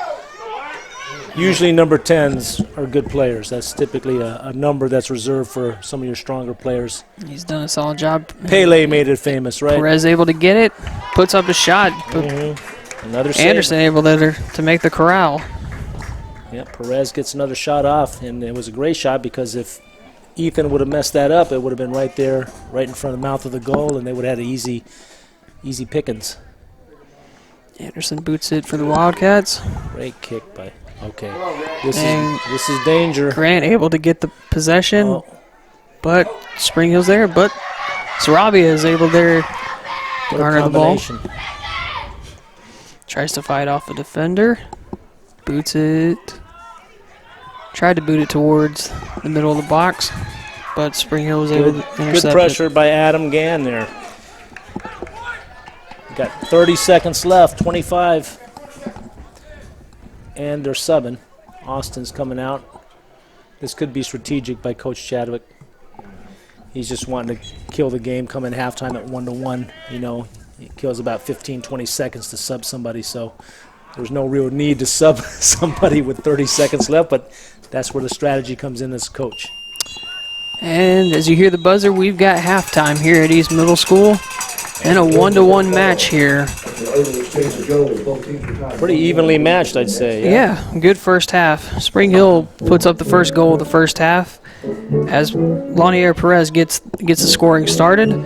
Usually number 10s are good players. That's typically a number that's reserved for some of your stronger players. He's done a solid job. Pele made it famous, right? Perez able to get it, puts up a shot. Another save. Anderson able to make the corral. Yeah, Perez gets another shot off, and it was a great shot because if Ethan would have messed that up, it would have been right there, right in front of the mouth of the goal, and they would have had easy pickings. Anderson boots it for the Wildcats. Great kick by. Okay, this is danger. Grant able to get the possession, but Spring Hill's there. But Sarabia is able there to garner the ball. Tries to fight off the defender. Boots it. Tried to boot it towards the middle of the box, but Spring Hill was able to intercept Good pressure by Adam Gann there. Got 30 seconds left, 25. And they're subbing. Austin's coming out. This could be strategic by Coach Chadwick. He's just wanting to kill the game, come in halftime at 1-1. You know, it kills about 15, 20 seconds to sub somebody, so there's no real need to sub somebody with 30 seconds left, but that's where the strategy comes in as coach. And as you hear the buzzer, we've got halftime here at East Middle School. And a 1-1 match here. Pretty evenly matched, I'd say. Yeah, good first half. Spring Hill puts up the first goal of the first half as Lanier Perez gets the scoring started.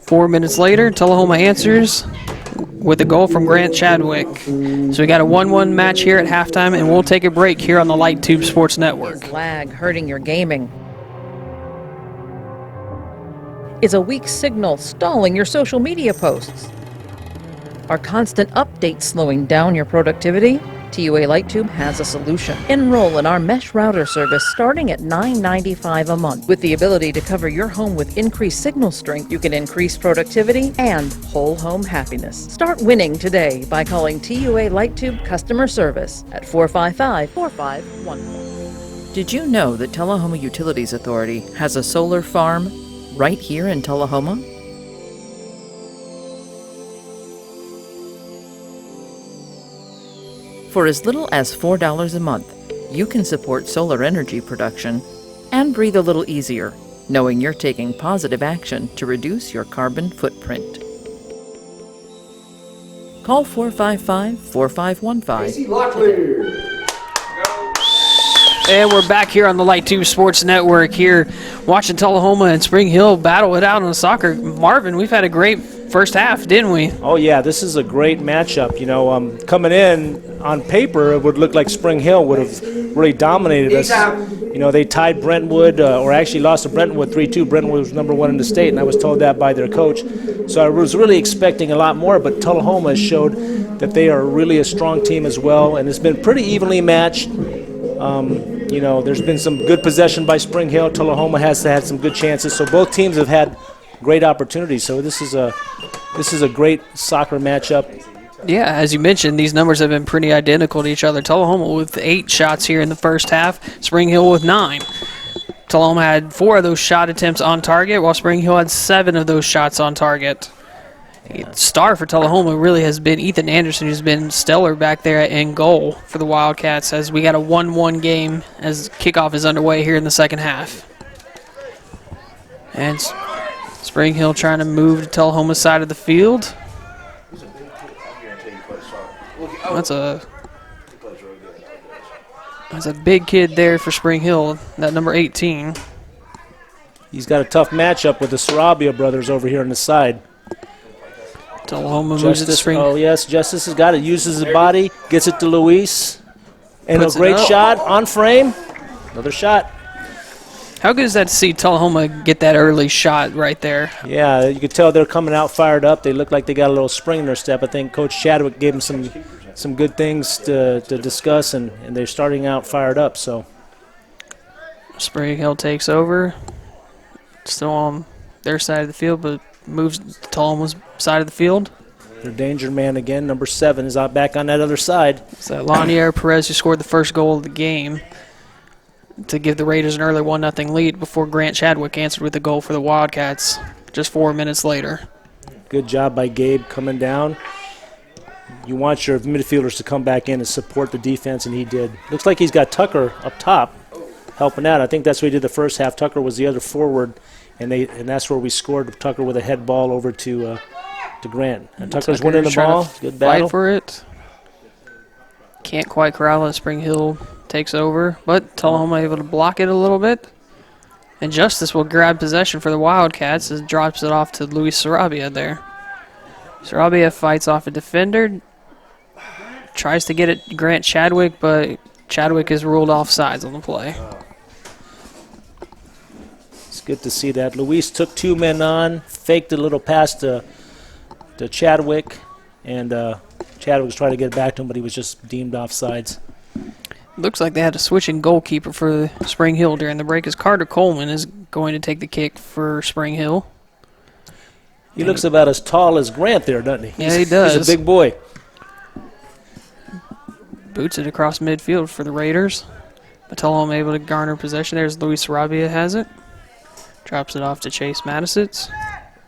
4 minutes later, Tullahoma answers with a goal from Grant Chadwick. So we got a 1-1 match here at halftime, and we'll take a break here on the Light Tube Sports Network. Lag hurting your gaming. Is a weak signal stalling your social media posts? Are constant updates slowing down your productivity? TUA LightTube has a solution. Enroll in our mesh router service starting at $9.95 a month. With the ability to cover your home with increased signal strength, you can increase productivity and whole home happiness. Start winning today by calling TUA LightTube customer service at 455-4514. Did you know that Tullahoma Utilities Authority has a solar farm right here in Tullahoma? For as little as $4 a month, you can support solar energy production and breathe a little easier, knowing you're taking positive action to reduce your carbon footprint. Call 455-4515. And we're back here on the Light Tube Sports Network here, watching Tullahoma and Spring Hill battle it out on soccer. Marvin, we've had a great first half, didn't we? Oh, yeah, this is a great matchup. You know, coming in on paper, it would look like Spring Hill would have really dominated us. You know, they tied Brentwood, or actually lost to Brentwood 3-2. Brentwood was number 1 in the state, and I was told that by their coach. So I was really expecting a lot more, but Tullahoma has showed that they are really a strong team as well, and it's been pretty evenly matched. You know, there's been some good possession by Spring Hill. Tullahoma has had some good chances. So both teams have had great opportunities. So this is a great soccer matchup. Yeah, as you mentioned, these numbers have been pretty identical to each other. Tullahoma with 8 shots here in the first half. Spring Hill with 9. Tullahoma had 4 of those shot attempts on target, while Spring Hill had 7 of those shots on target. Star for Tullahoma really has been Ethan Anderson, who's been stellar back there in goal for the Wildcats, as we got a 1-1 game as kickoff is underway here in the second half. And Spring Hill trying to move to Tullahoma's side of the field. That's a big kid there for Spring Hill, that number 18. He's got a tough matchup with the Sarabia brothers over here on the side. Tullahoma moves it to Spring. Oh, yes, Justice has got it. Uses his body, gets it to Luis. And Puts a great it up. shot on frame. Another shot. How good is that to see Tullahoma get that early shot right there? Yeah, you could tell they're coming out fired up. They look like they got a little spring in their step. I think Coach Chadwick gave them some good things to discuss, and they're starting out fired up. So Spring Hill takes over. Still on their side of the field, but moves to Tullahoma's side of the field. their danger man again, number 7, is out back on that other side. It's that Lanier Perez who scored the first goal of the game to give the Raiders an early 1-0 lead before Grant Chadwick answered with a goal for the Wildcats just 4 minutes later. Good job by Gabe coming down. You want your midfielders to come back in and support the defense, and he did. Looks like he's got Tucker up top helping out. I think that's what he did the first half. Tucker was the other forward, and that's where we scored. Tucker with a head ball over to Grant. And Tucker's winning the ball. Good battle. Fight for it. Can't quite corral it. Spring Hill takes over, but Tullahoma able to block it a little bit. And Justice will grab possession for the Wildcats as drops it off to Luis Sarabia there. Sarabia fights off a defender. Tries to get it to Grant Chadwick, but Chadwick is ruled offsides on the play. It's good to see that. Luis took 2 men on, faked a little pass to Chadwick, and Chadwick was trying to get it back to him, but he was just deemed offsides. Looks like they had a switching goalkeeper for Spring Hill during the break as Carter Coleman is going to take the kick for Spring Hill. He looks about as tall as Grant there, doesn't he? Yeah, he does. He's a big boy. Boots it across midfield for the Raiders. Tullahoma able to garner possession. There's Luis Sarabia has it. Drops it off to Chase Madisitz.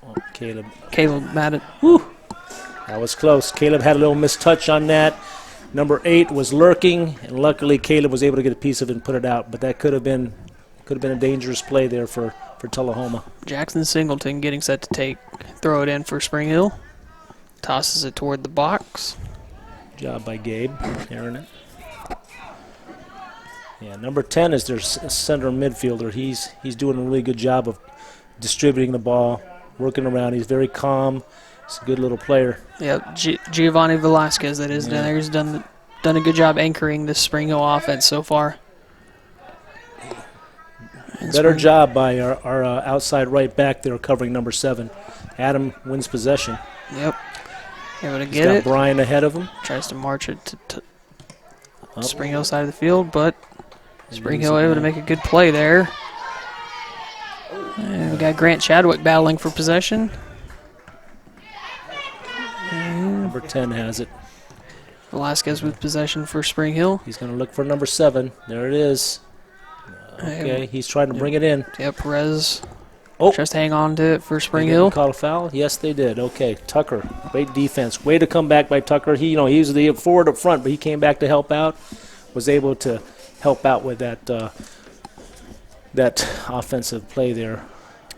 Oh, Caleb. Whew. That was close. Caleb had a little mistouch on that. Number 8 was lurking, and luckily Caleb was able to get a piece of it and put it out. But that could have been a dangerous play there for Tullahoma. Jackson Singleton getting set to throw it in for Spring Hill. Tosses it toward the box. Job by Gabe, hearing it. Yeah, number 10 is their center midfielder. He's doing a really good job of distributing the ball, working around. He's very calm. He's a good little player. Yeah, Giovanni Velasquez, that is, down there. He's done a good job anchoring this Spring Hill offense so far. Better job by our outside right back there covering number 7. Adam wins possession. Yep. Able to He's get got it. Brian ahead of him. Tries to march it to Spring Hill side of the field, but Spring Hill able to make a good play there. And we got Grant Chadwick battling for possession. Number 10 has it. Velasquez with possession for Spring Hill. He's going to look for number 7. There it is. Okay, he's trying to bring it in. Yep, Perez Oh. tries to hang on to it for Spring They Hill. called a foul? Yes, they did. Okay, Tucker, great defense. Way to come back by Tucker. He was the forward up front, but he came back to help out. Was able to help out with that offensive play there.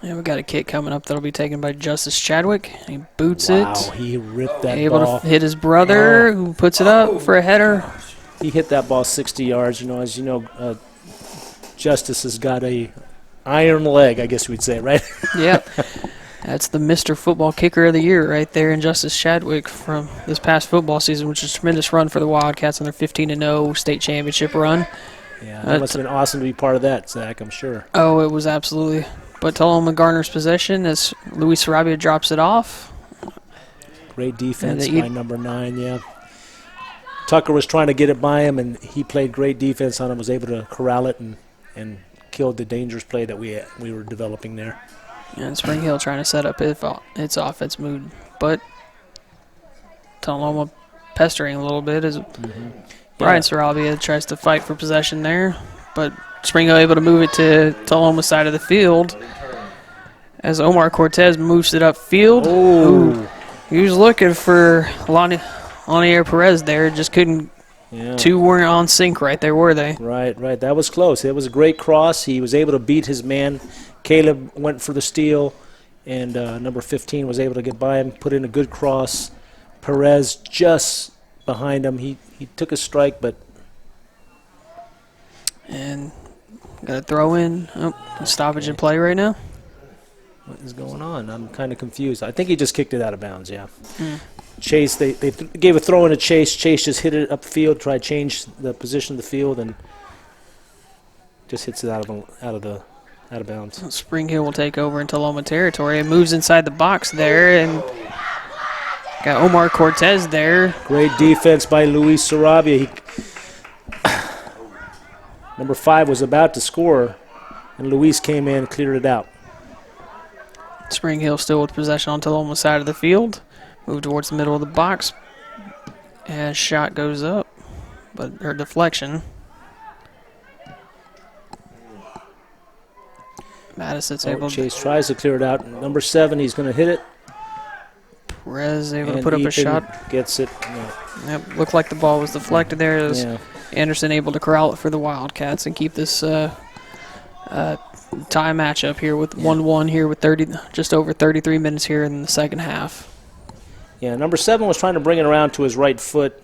And we got a kick coming up that'll be taken by Justice Chadwick. He boots Wow, it. he ripped that Able ball. to hit his brother, who puts it up for a header. He hit that ball 60 yards. As you know, Justice has got a iron leg, I guess we'd say, right? Yep. That's the Mr. Football Kicker of the Year right there in Justice Chadwick from this past football season, which is a tremendous run for the Wildcats on their 15-0 state championship run. Yeah, that must have been awesome to be part of that, Zach, I'm sure. Oh, it was absolutely. But Tullahoma garners possession as Luis Sarabia drops it off. Great defense by number 9, yeah. Tucker was trying to get it by him, and he played great defense on him, was able to corral it and killed the dangerous play that we were developing there. And Spring Hill trying to set up its offense mood, but Tullahoma pestering a little bit as Brian Sarabia tries to fight for possession there, but Spring Hill able to move it to Tullahoma's side of the field as Omar Cortez moves it upfield. Oh. He was looking for Lanier Perez there, just couldn't. Yeah. Two weren't on sync right there, were they? Right. That was close. It was a great cross. He was able to beat his man. Caleb went for the steal, and number 15 was able to get by him, put in a good cross. Perez just behind him. He took a strike, but... And got a throw in. Oh, stoppage in play right now. What is going on? I'm kind of confused. I think he just kicked it out of bounds, yeah. Chase, they gave a throw in to Chase. Chase just hit it upfield, tried to change the position of the field, and just hits it out of bounds. Spring Hill will take over in Tullahoma territory and moves inside the box there, and got Omar Cortez there. Great defense by Luis Sarabia. Number 5 was about to score, and Luis came in and cleared it out. Spring Hill still with possession on Tullahoma's side of the field. Move towards the middle of the box. And shot goes up, but her deflection. Madison's able Chase tries to clear it out. Number 7, he's going to hit it. Perez able to And put up a Ethan shot. gets it. Yep, looked like the ball was deflected there. It was Anderson able to corral it for the Wildcats and keep this tie matchup here with 1-1 here with just over 33 minutes here in the second half. Yeah, number 7 was trying to bring it around to his right foot.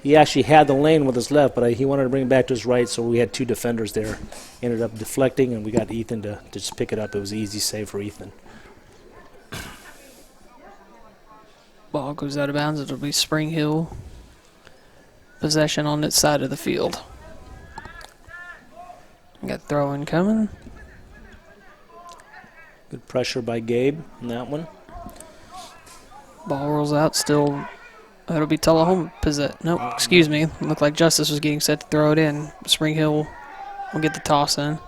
He actually had the lane with his left, but he wanted to bring it back to his right, so we had 2 defenders there. Ended up deflecting, and we got Ethan to just pick it up. It was an easy save for Ethan. Ball goes out of bounds. It'll be Spring Hill possession on its side of the field. Got throw in coming. Good pressure by Gabe on that one. Ball rolls out. Still, it'll be Tullahoma possess. Nope, excuse me. Looked like Justice was getting set to throw it in. Spring Hill will get the toss in.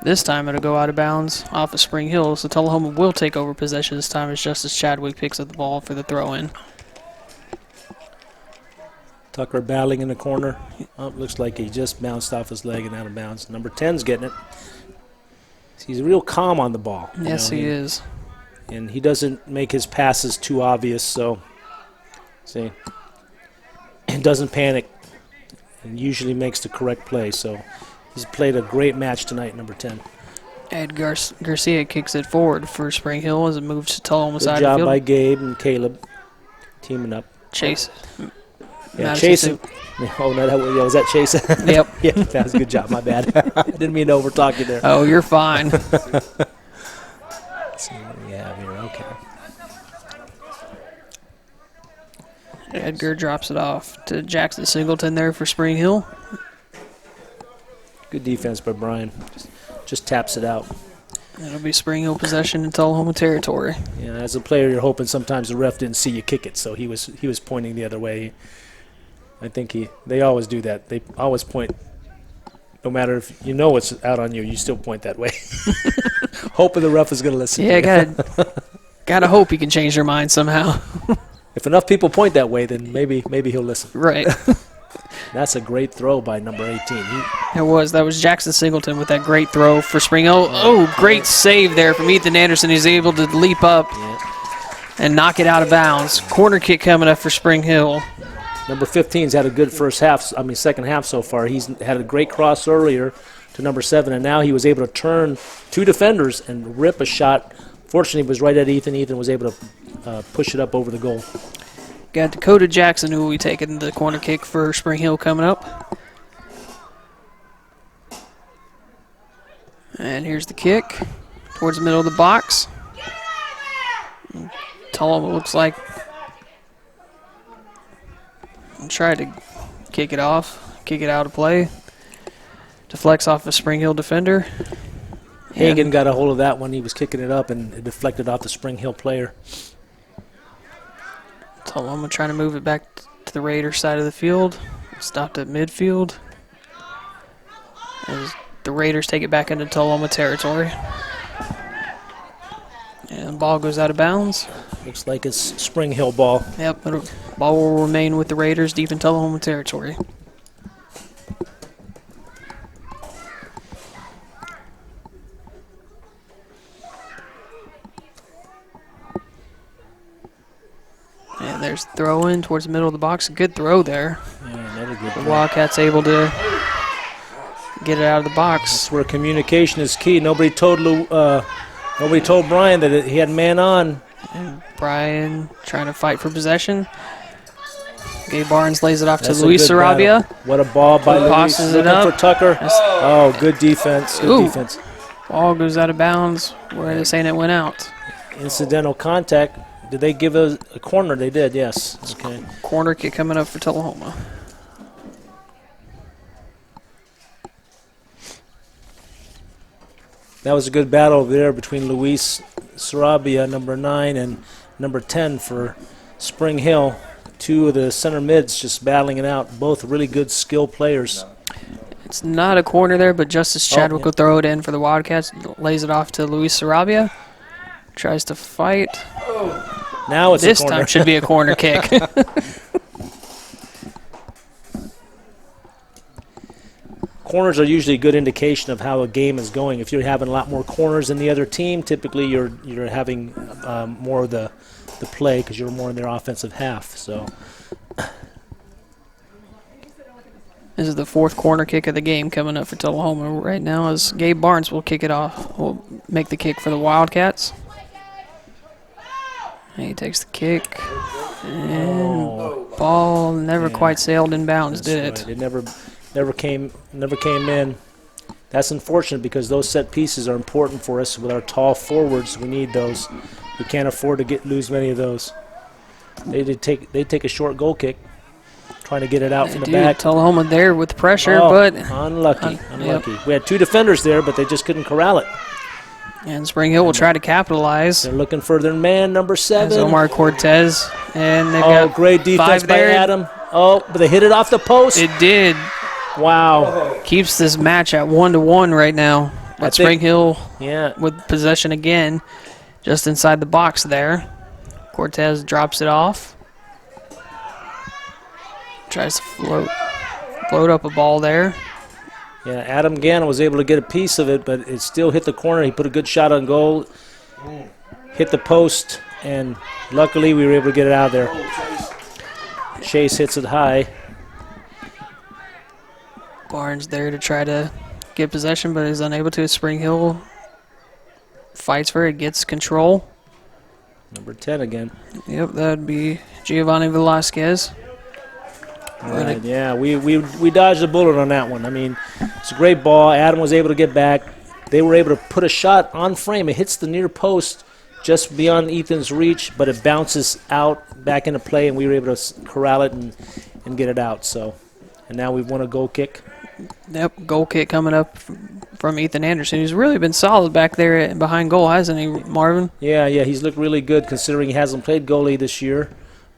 This time it'll go out of bounds off of Spring Hill, so Tullahoma will take over possession this time as Justice Chadwick picks up the ball for the throw-in. Tucker battling in the corner. Oh, looks like he just bounced off his leg and out of bounds. Number 10's getting it. He's real calm on the ball. Yes, he is. And he doesn't make his passes too obvious, so see. And doesn't panic and usually makes the correct play, so he's played a great match tonight, number 10. Edgar Garcia kicks it forward for Spring Hill as it moves to Tullahoma's side Good of the job field. by Gabe and Caleb teaming up. Chase. Yeah, Madison Chase. Soup. Oh, no, was that Chase? Yep. Yeah, that was a good job. My bad. I didn't mean to overtalk you there. Oh, you're fine. Let's see what we have here. Okay. Edgar drops it off to Jackson Singleton there for Spring Hill. Good defense by Brian. Just taps it out. It'll be Spring Hill possession in Tullahoma territory. Yeah, as a player, you're hoping sometimes the ref didn't see you kick it, so he was pointing the other way. I think they always do that. They always point. No matter if you know it's out on you, you still point that way. Hoping the ref is going to listen. Yeah, to you. gotta hope he can change their mind somehow. If enough people point that way, then maybe he'll listen. Right. That's a great throw by number 18. That was Jackson Singleton with that great throw for Spring Hill. Oh, great save there from Ethan Anderson. He's able to leap up and knock it out of bounds. Corner kick coming up for Spring Hill. Number 15's had a good second half so far. He's had a great cross earlier to number 7, and now he was able to turn 2 defenders and rip a shot. Fortunately, it was right at Ethan. Ethan was able to push it up over the goal. Got Dakota Jackson, who will be taking the corner kick for Spring Hill coming up. And here's the kick towards the middle of the box. Tullahoma looks like tried to kick it out of play. Deflects off a Spring Hill defender. Hagan got a hold of that one. He was kicking it up, and it deflected off the Spring Hill player. Tullahoma trying to move it back to the Raiders side of the field. Stopped at midfield. As the Raiders take it back into Tullahoma territory. And the ball goes out of bounds. Looks like it's Spring Hill ball. Yep, the ball will remain with the Raiders deep in Tullahoma territory. And there's throw in towards the middle of the box. A good throw there. Yeah, another good The throw. Wildcats able to get it out of the box. That's where communication is key. Nobody told Brian that he had man on. And Brian trying to fight for possession. Gabe Barnes lays it off That's to a Luis good Sarabia. battle. What a ball by Luis. Tosses it Looking up. for Tucker. Oh, good defense. Good Ooh. defense. Ball goes out of bounds. Where they're saying it went out. Incidental contact. Did they give a corner? They did, yes. Okay. Corner kick coming up for Tullahoma. That was a good battle over there between Luis Sarabia, number 9, and number 10 for Spring Hill. Two of the center mids just battling it out. Both really good skill players. It's not a corner there, but Justice Chadwick yeah. will throw it in for the Wildcats. Lays it off to Luis Sarabia. Tries to fight. Now it's This a corner. time should be a corner kick. Corners are usually a good indication of how a game is going. If you're having a lot more corners than the other team, typically you're having more of the play because you're more in their offensive half. So This is the fourth corner kick of the game coming up for Tullahoma right now as Gabe Barnes will kick it off. Will make the kick for the Wildcats. And he takes the kick. And ball never quite sailed in bounds, did it? right. It never came in. That's unfortunate because those set pieces are important for us with our tall forwards. We need those. We can't afford to lose many of those. They take a short goal kick, trying to get it out from the back. Tullahoma there with pressure, Oh, but unlucky. Yep. We had two defenders there, but they just couldn't corral it. and Spring Hill will try to capitalize. They're looking for their man, number 7. As Omar Cortez, and they've Oh, got great defense 5 by there. Adam. Oh, but they hit it off the post. It did. Wow. Keeps this match at 1-1 right now. But think- Spring Hill Yeah. with possession again, just inside the box there. Cortez drops it off. Tries to float up a ball there. Yeah, Adam Gannon was able to get a piece of it, but it still hit the corner. He put a good shot on goal, hit the post, and luckily we were able to get it out of there. Chase hits it high. Barnes there to try to get possession, but is unable to. Spring Hill fights for it, gets control. Number 10 again. Yep, that would be Giovanni Velasquez. Right, yeah, we dodged a bullet on that one. I mean, it's a great ball. Adam was able to get back. They were able to put a shot on frame. It hits the near post just beyond Ethan's reach, but it bounces out back into play, and we were able to corral it and get it out. So, and now we've won a goal kick. Yep, goal kick coming up from Ethan Anderson, who's really been solid back there behind goal, hasn't he, Marvin? Yeah, he's looked really good considering he hasn't played goalie this year,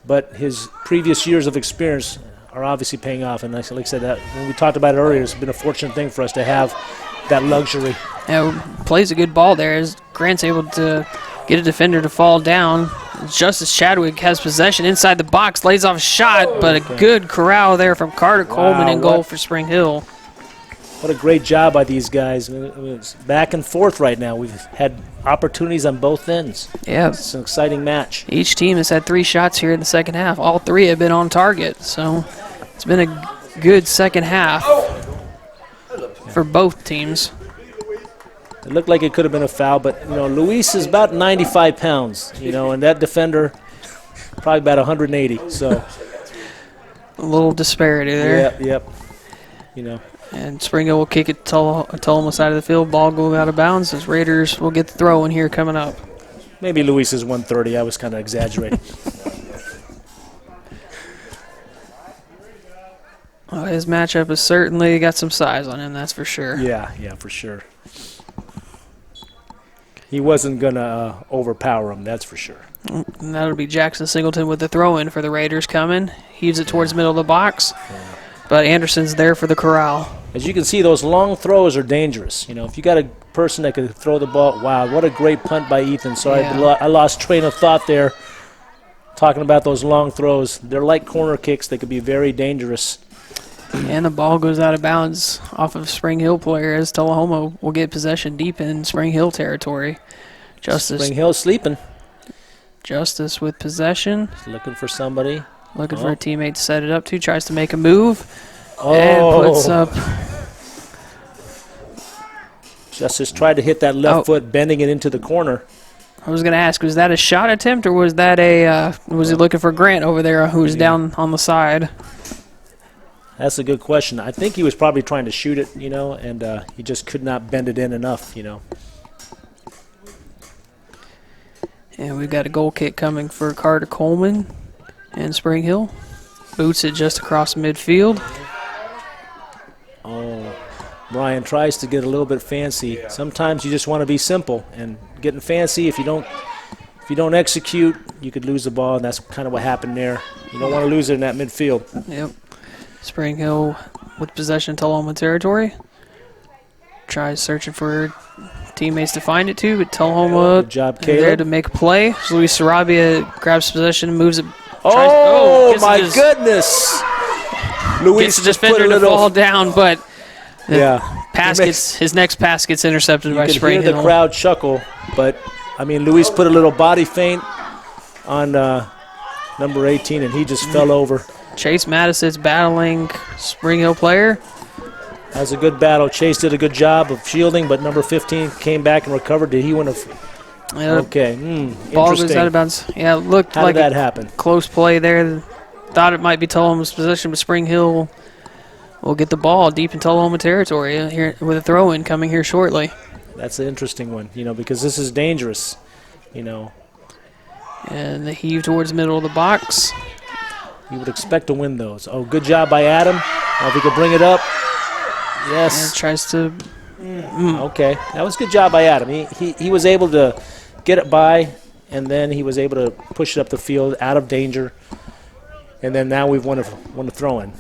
but his previous years of experience are obviously paying off. And like I said, that when we talked about it earlier, it's been a fortunate thing for us to have that luxury. Yeah, plays a good ball there as Grant's able to get a defender to fall down. Justice Chadwick has possession inside the box, lays off a shot, but a good corral there from Carter Coleman in goal for Spring Hill. What a great job by these guys. I mean, it's back and forth right now. We've had opportunities on both ends. Yeah, It's an exciting match. each team has had 3 shots here in the second half. All 3 have been on target, so it's been a good second half for both teams. It looked like it could have been a foul, but, Luis is about 95 pounds, and that defender probably about 180. So, A little disparity there. yep. And Spring Hill will kick it to Tullahoma side of the field. Ball going out of bounds as Raiders will get the throw in here coming up. Maybe Luis is 130. I was kind of exaggerating. His matchup has certainly got some size on him, that's for sure. Yeah, for sure. He wasn't going to overpower him, that's for sure. And that'll be Jackson Singleton with the throw-in for the Raiders coming. Heaves it towards the middle of the box. But Anderson's there for the corral. As you can see, those long throws are dangerous. You know, if you got a person that could throw the ball, wow, what a great punt by Ethan. Sorry, Yeah. I lost train of thought there. Talking about those long throws, they're like corner kicks. They could be very dangerous. And the ball goes out of bounds off of Spring Hill player as Tullahoma will get possession deep in Spring Hill territory. Spring Hill sleeping. Justice with possession. Looking for somebody. Looking for a teammate to set it up to. Tries to make a move. And puts up. Justice tried to hit that left foot, bending it into the corner. I was going to ask, was that a shot attempt or was that was he looking for Grant over there who was down on the side? That's a good question. I think he was probably trying to shoot it, you know, and he just could not bend it in enough, you know. And we've got a goal kick coming for Carter Coleman and Spring Hill. Boots it just across midfield. Oh, Brian tries to get a little bit fancy. Sometimes you just want to be simple, and getting fancy, if you don't execute, you could lose the ball, and that's kind of what happened there. You don't want to lose it in that midfield. Yep. Spring Hill with possession in Tullahoma territory. Tries searching for teammates to find it to, but Tullahoma Good job, there Caleb. to make a play. Luis Sarabia grabs possession and moves it. Oh, my goodness. Gets Luis the just put defender a to little. fall down, but Yeah. his next pass gets intercepted You by could Spring hear Hill. the crowd chuckle, but, I mean, Luis put a little body feint on number 18, and he just fell over. Chase Madison's battling Spring Hill player. That was a good battle. Chase did a good job of shielding, but number 15 came back and recovered. Did he win a... Okay, Ball goes interesting. out of bounds. Yeah, it looked How like did that happen? close play there. Thought it might be Tullahoma's possession, but Spring Hill will get the ball deep in Tullahoma territory here with a throw-in coming here shortly. That's an interesting one, you know, because this is dangerous, you know. And the heave towards the middle of the box. You would expect to win those. Oh, good job by Adam. Now if he could bring it up. And Yes. tries to... Okay. That was a good job by Adam. He was able to get it by, and then he was able to push it up the field out of danger. And then now we've won a throw-in.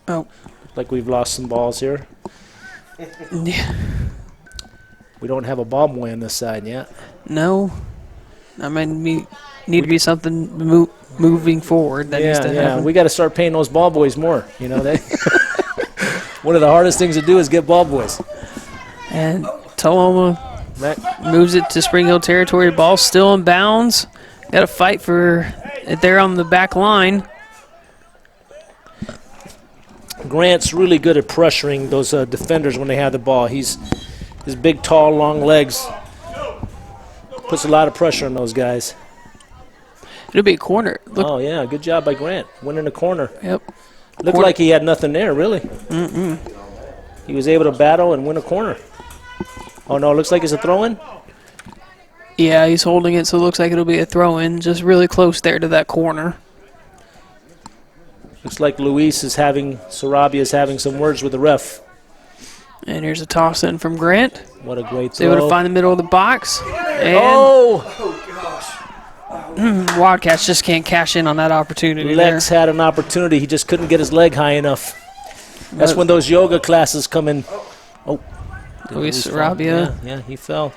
Oh. Like we've lost some balls here. Yeah. We don't have a ball boy on this side yet. No. I mean, need to be something moving forward that needs to happen. We got to start paying those ball boys more. You know, they one of the hardest things to do is get ball boys. And Tullahoma moves it to Spring Hill territory. Ball still in bounds. Got to fight for it there on the back line. Grant's really good at pressuring those defenders when they have the ball. His big, tall, long legs puts a lot of pressure on those guys. It'll be a corner. Look, Oh, yeah, good job by Grant. Winning the corner. yep. Looked like he had nothing there, really. He was able to battle and win a corner. Oh, no, it looks like it's a throw-in? Yeah, he's holding it, so it looks like it'll be a throw-in. Just really close there to that corner. Looks like Sarabia is having some words with the ref. And here's a toss-in from Grant. What a great He's able to throw. find the middle of the box. And Wildcats just can't cash in on that opportunity Lex there. had an opportunity. He just couldn't get his leg high enough. That's when those yoga classes come in. Oh. Luis fell. Sarabia. Yeah, he fell.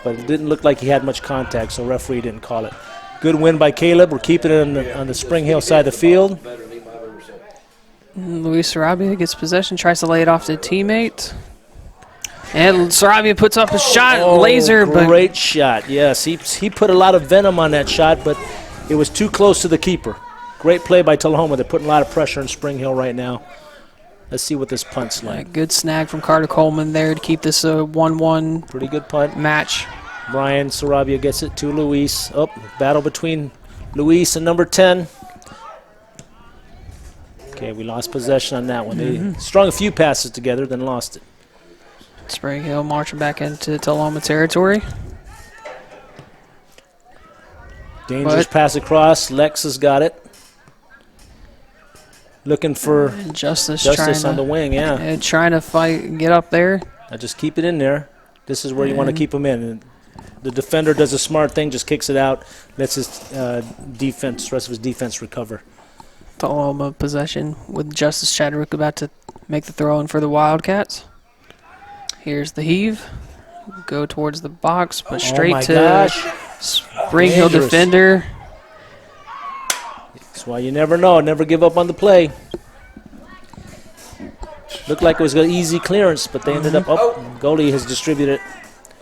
But it didn't look like he had much contact, so referee didn't call it. Good win by Caleb. We're keeping it on the Spring Hill side of the field. Luis Sarabia gets possession, tries to lay it off to a teammate. And Sarabia puts up a shot, laser, but Great shot, yes. He put a lot of venom on that shot, but it was too close to the keeper. Great play by Tullahoma. They're putting a lot of pressure on Spring Hill right now. Let's see what this punt's a like. good snag from Carter Coleman there to keep this a 1-1 Pretty good punt. match. Brian Sarabia gets it to Luis. Oh, battle between Luis and number 10. Okay, we lost possession on that one. They strung a few passes together, then lost it. Spring Hill marching back into Tullahoma territory. Dangerous pass across. Lex has got it. Looking for And Justice Justice trying on the wing, yeah. trying to fight, get up there. Now just keep it in there. This is where you want to keep them in. And The defender does a smart thing, just kicks it out, lets his rest of his defense recover. Tullahoma possession with Justice Chadwick about to make the throw in for the Wildcats. Here's the heave. Go towards the box, but straight to Spring Hill Dangerous. defender. That's why you never know. Never give up on the play. Looked like it was an easy clearance, but they ended up, goalie has distributed it.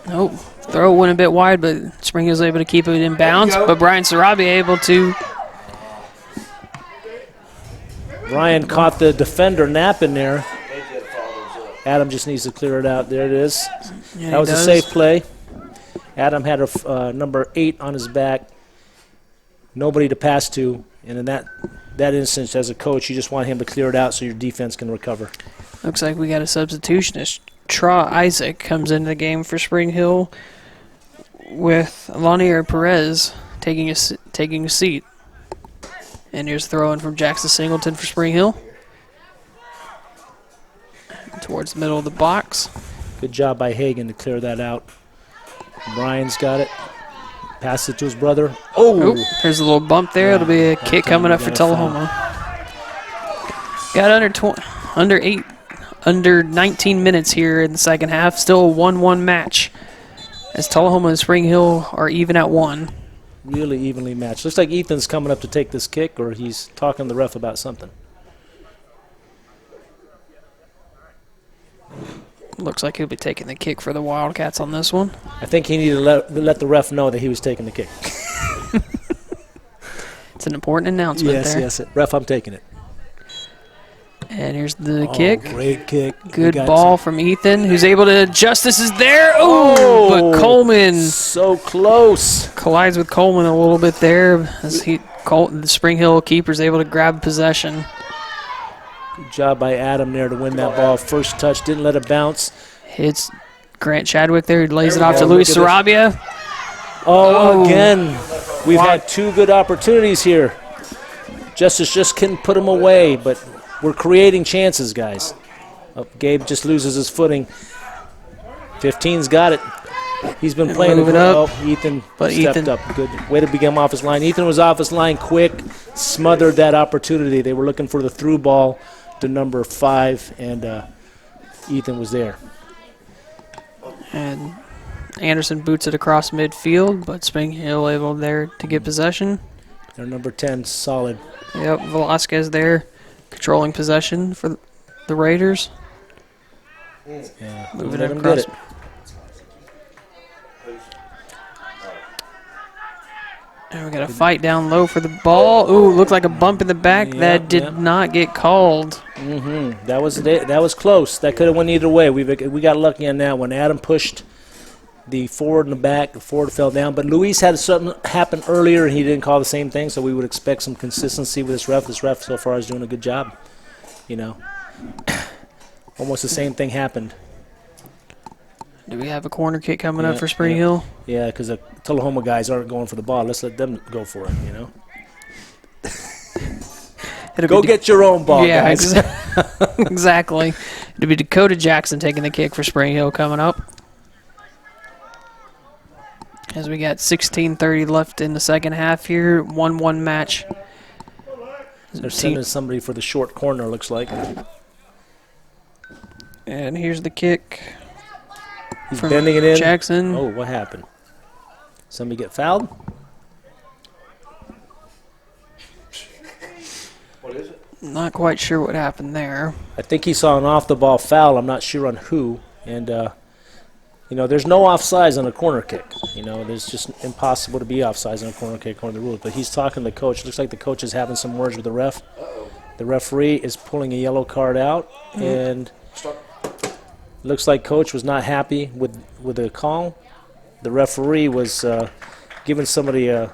Nope. Throw went a bit wide, but Spring Hill's able to keep it in bounds. But Brian Sarabi able to. Ryan caught the defender napping there. Adam just needs to clear it out. There it is. Yeah, That was a safe play. Adam had a number 8 on his back. Nobody to pass to. And in that instance, as a coach, you just want him to clear it out so your defense can recover. Looks like we got a substitution as Tra Isaac comes into the game for Spring Hill with Lanier Perez taking a seat. And here's throwing from Jackson Singleton for Spring Hill. Towards the middle of the box. Good job by Hagan to clear that out. Brian's got it. Pass it to his brother. Oh, there's a little bump there. It'll be a kick coming up for Tullahoma. Got under 19 minutes here in the second half. Still a 1-1 match. As Tullahoma and Spring Hill are even at 1. Really evenly matched. Looks like Ethan's coming up to take this kick, or he's talking to the ref about something. Looks like he'll be taking the kick for the Wildcats on this one. I think he needed to let the ref know that he was taking the kick. It's an important announcement there. Yes. Ref, I'm taking it. And here's the kick. Great kick. Good ball from Ethan, who's able to. Justice is there. Oh, but Coleman so close. collides with Coleman a little bit there as the Spring Hill keeper's able to grab possession. Good job by Adam there to win that ball. First touch, didn't let it bounce. Hits Grant Chadwick there. He lays it off to Luis Sarabia. Oh, again. We've had 2 good opportunities here. Justice just couldn't put them away, but we're creating chances, guys. Gabe just loses his footing. 15's got it. He's been playing it up. Ethan stepped up. Good way to begin off his line. Ethan was off his line quick, smothered that opportunity. They were looking for the through ball to number 5, and Ethan was there. And Anderson boots it across midfield, but Spring Hill able there to get possession. Their number 10, solid. Yep, Velasquez there controlling possession for the Raiders. Yeah, Moving let it him get across. it. And we got a fight down low for the ball. Ooh, looked like a bump in the back. That did not get called. That was close. That could have went either way. We got lucky on that one. Adam pushed the forward in the back. The forward fell down. But Luis had something happen earlier, and he didn't call the same thing, so we would expect some consistency with this ref. This ref so far is doing a good job. Almost the same thing happened. Do we have a corner kick coming up for Spring Hill? Yeah, because the Tullahoma guys aren't going for the ball. Let's let them go for it, Go get your own ball, guys. Exactly. It'll be Dakota Jackson taking the kick for Spring Hill coming up. As we got 16:30 left in the second half here, 1-1 match. They're sending somebody for the short corner, looks like. And here's the kick. He's bending it in. Jackson. Oh, what happened? Somebody get fouled? What is it? Not quite sure what happened there. I think he saw an off-the-ball foul. I'm not sure on who. And, there's no offsides on a corner kick. There's just impossible to be offsides on a corner kick according to the rules. But he's talking to the coach. Looks like the coach is having some words with the ref. The referee is pulling a yellow card out. And looks like coach was not happy with the call. The referee was giving somebody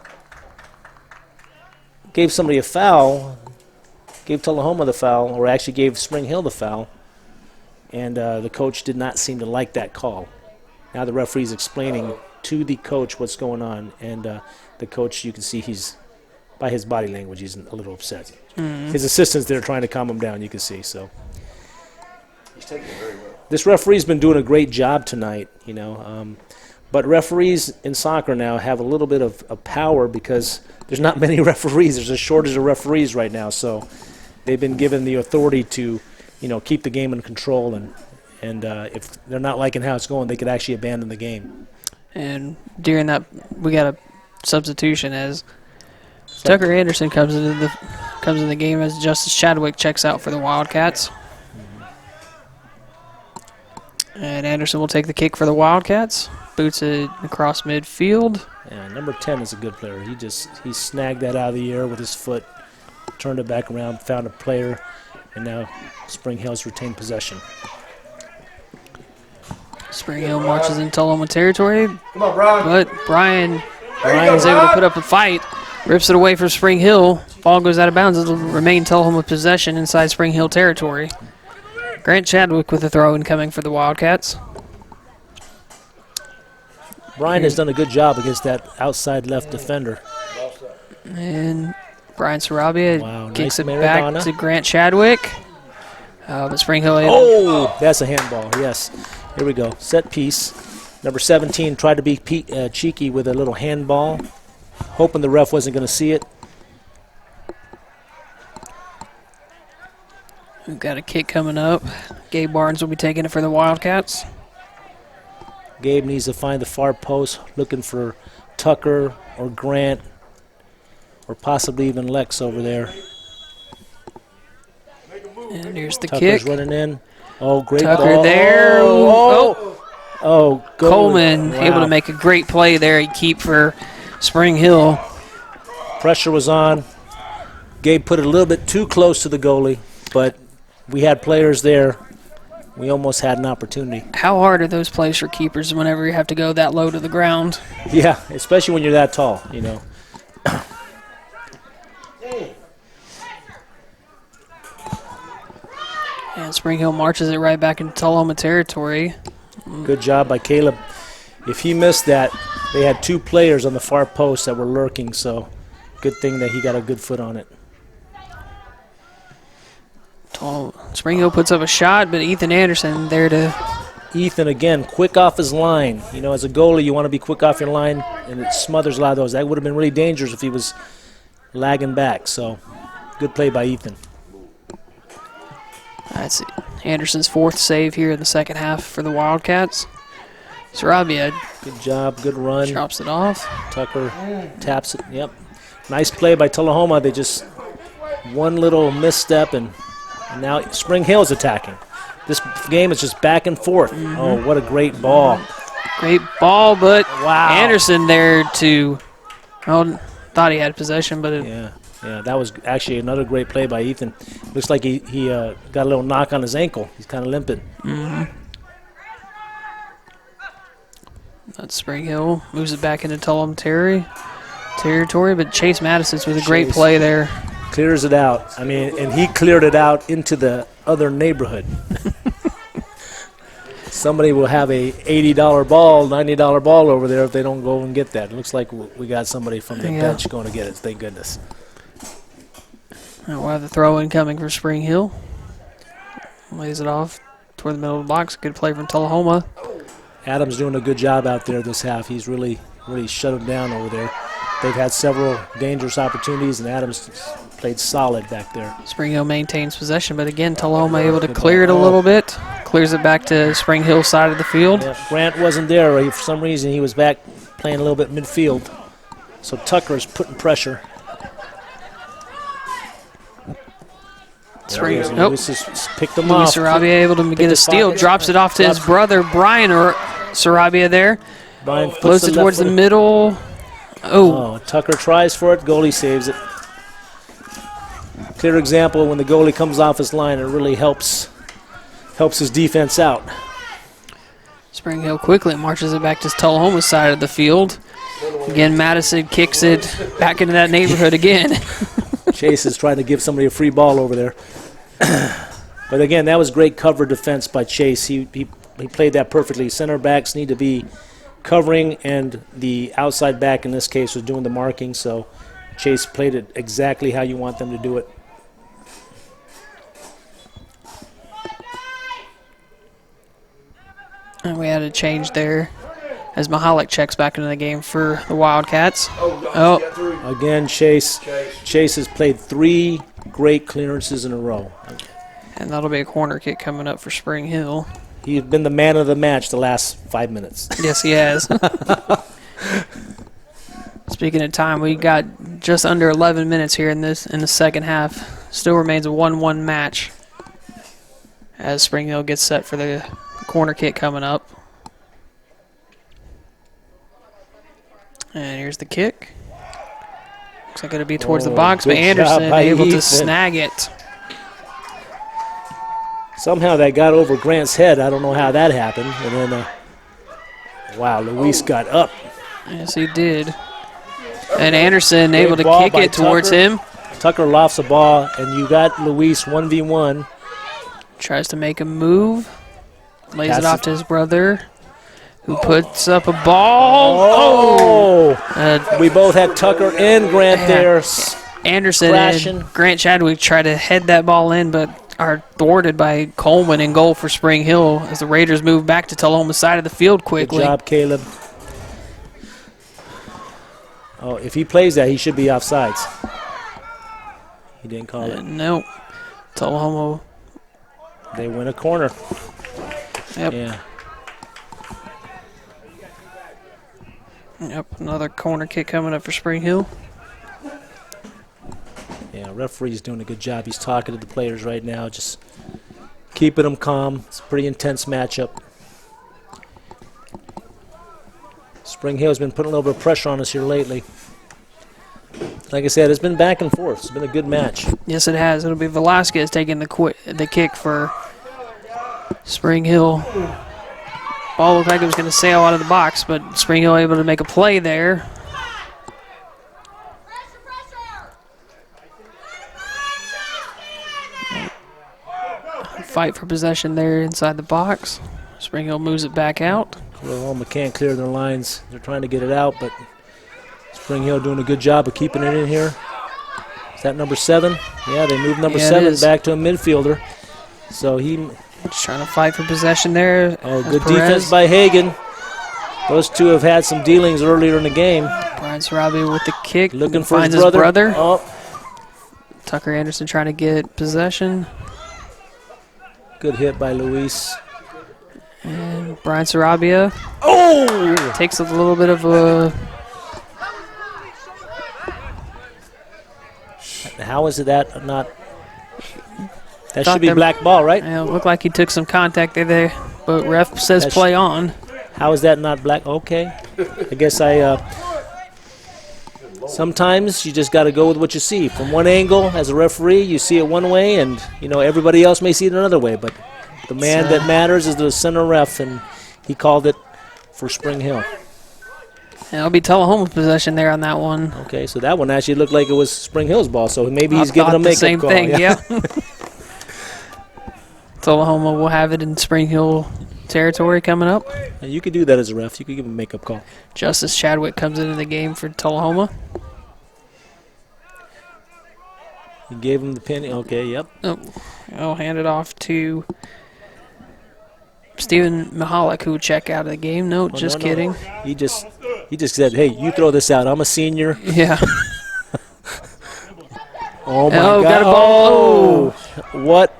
gave somebody a foul, gave Tullahoma the foul, or actually gave Spring Hill the foul, and the coach did not seem to like that call. Now the referee's explaining to the coach what's going on, and the coach, you can see by his body language, he's a little upset. His assistant's there trying to calm him down, you can see. So he's taking it very well. This referee's been doing a great job tonight, But referees in soccer now have a little bit of power because there's not many referees. There's a shortage of referees right now, so they've been given the authority to, keep the game in control. And if they're not liking how it's going, they could actually abandon the game. And during that, we got a substitution as Tucker Anderson comes in the game as Justice Chadwick checks out for the Wildcats. And Anderson will take the kick for the Wildcats. Boots it across midfield. Yeah, number 10 is a good player. He snagged that out of the air with his foot, turned it back around, found a player, and now Spring Hill's retained possession. Spring Hill marches in Tullahoma territory, Come on, Brian. but Brian There you go, is able to Brian. put up a fight, rips it away from Spring Hill. Ball goes out of bounds. It'll remain Tullahoma possession inside Spring Hill territory. Grant Chadwick with the throw incoming for the Wildcats. Brian has done a good job against that outside left defender. And Brian Sarabia Wow, kicks nice it back Maradona. to Grant Chadwick. But Spring Hill Oh, that's a handball, yes. Here we go, set piece. Number 17 tried to be cheeky with a little handball, hoping the ref wasn't going to see it. We've got a kick coming up. Gabe Barnes will be taking it for the Wildcats. Gabe needs to find the far post, looking for Tucker or Grant or possibly even Lex over there. And here's the Tucker's kick. running in. Oh, great Tucker ball. there. Oh, goal. Coleman Wow. able to make a great play there. He keep for Spring Hill. Pressure was on. Gabe put it a little bit too close to the goalie, but we had players there. We almost had an opportunity. How hard are those plays for keepers whenever you have to go that low to the ground? Yeah, especially when you're that tall, And Spring Hill marches it right back into Tullahoma territory. Good job by Caleb. If he missed that, they had two players on the far post that were lurking, so good thing that he got a good foot on it. Spring Hill puts up a shot, but Ethan Anderson there to... Ethan, again, quick off his line. As a goalie, you want to be quick off your line, and it smothers a lot of those. That would have been really dangerous if he was lagging back, so good play by Ethan. That's Anderson's fourth save here in the second half for the Wildcats. Sarabia Good job, good run. drops it off. Tucker taps it, yep. Nice play by Tullahoma. They just one little misstep, and now Spring Hill's attacking. This game is just back and forth. Oh, what a great ball. Great ball, but Wow. Anderson there to... Oh, thought he had possession, but it, Yeah, that was actually another great play by Ethan. Looks like he got a little knock on his ankle. He's kind of limping. that's Spring Hill. Moves it back into Tullahoma territory, but Chase Madison's with a great Chase. play there. Clears it out. I mean, and he cleared it out into the other neighborhood. Somebody will have a $80 ball, $90 ball over there if they don't go and get that. It looks like we got somebody from the Yeah. bench going to get it. Thank goodness. And we'll have the throw in coming for Spring Hill. Lays it off toward the middle of the box. Good play from Tullahoma. Adams doing a good job out there this half. He's really shut him down over there. They've had several dangerous opportunities, and Adams played solid back there. Spring Hill maintains possession, but again, Tullahoma able to clear it a little bit. Clears it back to Spring Hill side of the field. Yeah, Grant wasn't there. For some reason, he was back playing a little bit midfield. So Tucker's putting pressure. Spring Luis Nope. just picked him Luis off. Sarabia able to get a his steal. pocket. Drops it off to his brother, Brian Sarabia there. Brian flips Floats it towards the left middle. Oh, Oh, Tucker tries for it. Goalie saves it. Clear example, when the goalie comes off his line, it really helps his defense out. Spring Hill quickly marches it back to Tullahoma's side of the field. Again, Madison kicks it back into that neighborhood again. Chase is trying to give somebody a free ball over there. But again, that was great cover defense by Chase. He played that perfectly. Center backs need to be covering, and the outside back in this case was doing the marking, so Chase played it exactly how you want them to do it. And we had a change there. as Mahalik checks back into the game for the Wildcats. Again, Chase has played 3 great clearances in a row. And that'll be a corner kick coming up for Spring Hill. He's been the man of the match the last 5 minutes. Yes, he has. Speaking of time, we got just under 11 minutes here in the second half. Still remains a 1-1 match as Spring Hill gets set for the corner kick coming up. And here's the kick. Looks like it'll be towards the box, but Anderson able to snag it. Somehow that got over Grant's head. I don't know how that happened. And then, wow, Luis got up. Yes, he did. And Anderson able to kick it towards him. Tucker lofts the ball, and you got Luis 1v1. Tries to make a move. Lays it off to his brother, who puts up a ball. We both had Tucker and Grant there. Anderson crashing. And Grant Chadwick try to head that ball in, but are thwarted by Coleman in goal for Spring Hill as the Raiders move back to Tullahoma's side of the field quickly. Good job, Caleb. Oh, if he plays that, he should be offsides. He didn't call it. No. Tullahoma. They win a corner. Yep. Yeah. Yep, another corner kick coming up for Spring Hill. Yeah, referee's doing a good job. He's talking to the players right now, just keeping them calm. It's a pretty intense matchup. Spring Hill's been putting a little bit of pressure on us here lately. Like I said, it's been back and forth. It's been a good match. Yes, it has. It'll be Velasquez taking the kick for Spring Hill. Ball looked like it was going to sail out of the box, but Spring Hill able to make a play there. Fight for possession there inside the box. Spring Hill moves it back out. Oklahoma can't clear their lines. They're trying to get it out, but Spring Hill doing a good job of keeping it in here. Is that number 7? Yeah, they moved number 7 back to a midfielder. So he... Just trying to fight for possession there. Oh, good defense by Hagan. Those two have had some dealings earlier in the game. Brian Sarabia with the kick. Looking for finds his brother. Oh. Tucker Anderson trying to get possession. Good hit by Luis. And Brian Sarabia takes a little bit of a... How is it that not... That should be black ball, right? Yeah, it looked like he took some contact there, but ref says play on. How is that not black? Okay. I guess sometimes you just got to go with what you see. From one angle, as a referee, you see it one way, and everybody else may see it another way. But the man that matters is the center ref, and he called it for Spring Hill. And it'll be Tullahoma possession there on that one. Okay, so that one actually looked like it was Spring Hill's ball, so maybe he's giving a makeup same call. Thing, yeah. Tullahoma will have it in Spring Hill territory coming up. And you could do that as a ref. You could give him a makeup call. Justice Chadwick comes into the game for Tullahoma. He gave him the pin. Okay, yep. I'll hand it off to Stephen Mahalik, who would check out of the game. No, just kidding. He just said, "Hey, you throw this out. I'm a senior." Yeah. Oh my God! Got a ball. What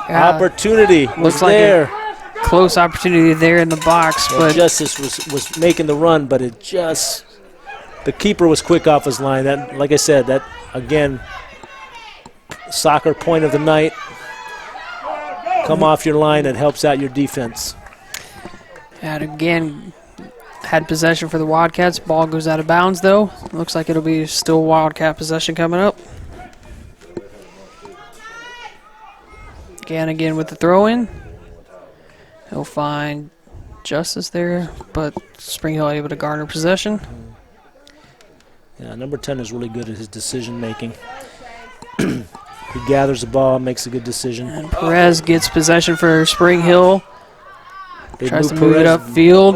opportunity was there? Like close opportunity there in the box, but Justice was making the run, but the keeper was quick off his line. That, like I said, that again, soccer point of the night. Come off your line, it helps out your defense. And again, had possession for the Wildcats. Ball goes out of bounds, though. Looks like it'll be still Wildcat possession coming up. Again with the throw-in. He'll find Justice there, but Spring Hill able to garner possession. Yeah, number 10 is really good at his decision-making. He gathers the ball, makes a good decision. And Perez gets possession for Spring Hill. Tries to move it upfield.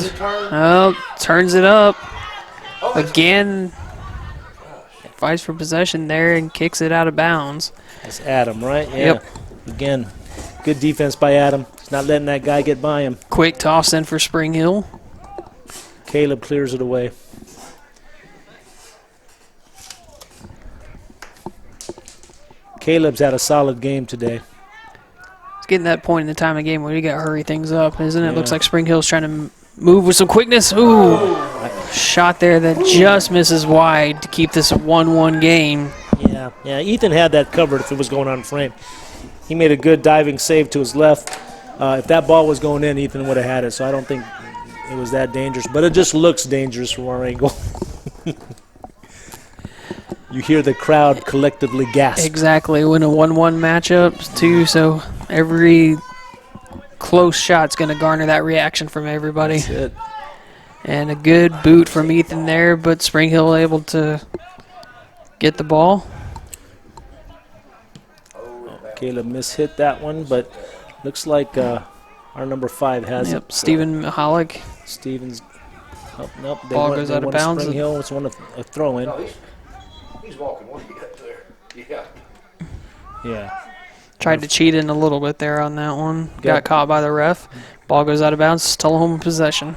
Turns it up. Again, fights for possession there and kicks it out of bounds. That's Adam, right? Yeah. Yep. Again, good defense by Adam. He's not letting that guy get by him. Quick toss in for Spring Hill. Caleb clears it away. Caleb's had a solid game today. It's getting that point in the time of the game where you got to hurry things up, isn't it? Yeah. Looks like Spring Hill's trying to move with some quickness. Ooh, shot there that just misses wide to keep this a 1-1 game. Yeah, Ethan had that covered if it was going on frame. He made a good diving save to his left. If that ball was going in, Ethan would have had it, so I don't think it was that dangerous. But it just looks dangerous from our angle. You hear the crowd collectively gasp. Exactly, when a 1-1 matchup, too, so every close shot's going to garner that reaction from everybody. That's it. And a good boot from Ethan there, but Spring Hill able to get the ball. Caleb mishit that one, but looks like our number 5 has Yep, it. Stephen Mahalik. Stevens. Oh, nope. Ball goes out of bounds. Spring Hill. It's one of a throw in. He's walking. What do you got there? Yeah. Yeah. Tried to cheat in a little bit there on that one. Got- Got caught by the ref. Ball goes out of bounds. Tullahoma possession.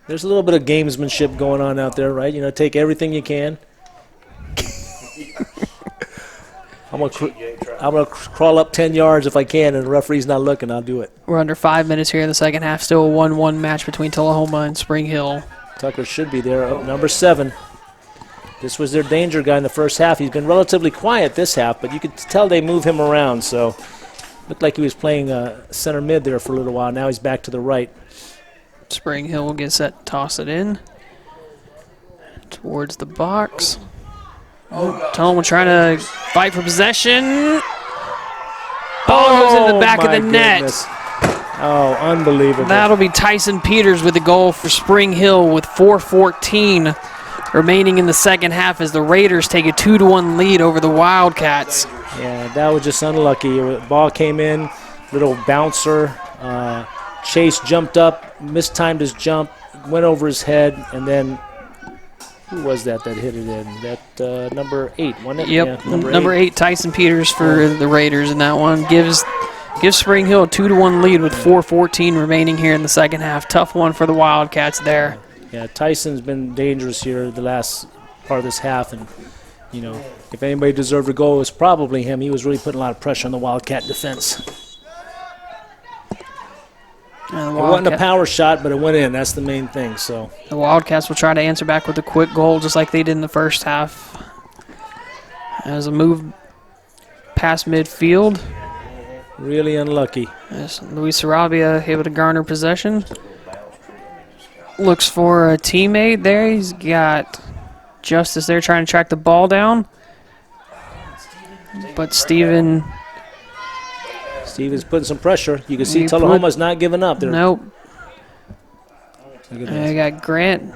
There's a little bit of gamesmanship going on out there, right? You know, take everything you can. I'm gonna crawl up 10 yards if I can, and the referee's not looking. I'll do it. We're under 5 minutes here in the second half. Still a 1-1 match between Tullahoma and Spring Hill. Tucker should be there. Oh, number 7. This was their danger guy in the first half. He's been relatively quiet this half, but you could tell they move him around. So looked like he was playing center mid there for a little while. Now he's back to the right. Spring Hill will get set to toss it in towards the box. Tullahoma trying to fight for possession. Ball goes in the back of the net. Goodness. Oh, unbelievable. That'll be Tyson Peters with the goal for Spring Hill with 4:14 remaining in the second half as the Raiders take a 2-1 lead over the Wildcats. Yeah, that was just unlucky. Ball came in, little bouncer. Chase jumped up, mistimed his jump, went over his head, and then who was that hit it in? That number 8, wasn't it? Yep, Yeah, number 8 Tyson Peters for the Raiders in that one. Gives Spring Hill a 2-1 lead with 4:14 remaining here in the second half. Tough one for the Wildcats there. Yeah, Tyson's been dangerous here the last part of this half, and you know, if anybody deserved a goal, it was probably him. He was really putting a lot of pressure on the Wildcat defense. And It wasn't a power shot, but it went in. That's the main thing. So the Wildcats will try to answer back with a quick goal, just like they did in the first half. As a move past midfield, really unlucky. as Luis Sarabia able to garner possession. Looks for a teammate there. He's got Justice there trying to track the ball down. But Steven's putting some pressure. You can see He Tullahoma's not giving up. nope. Look at I this. got Grant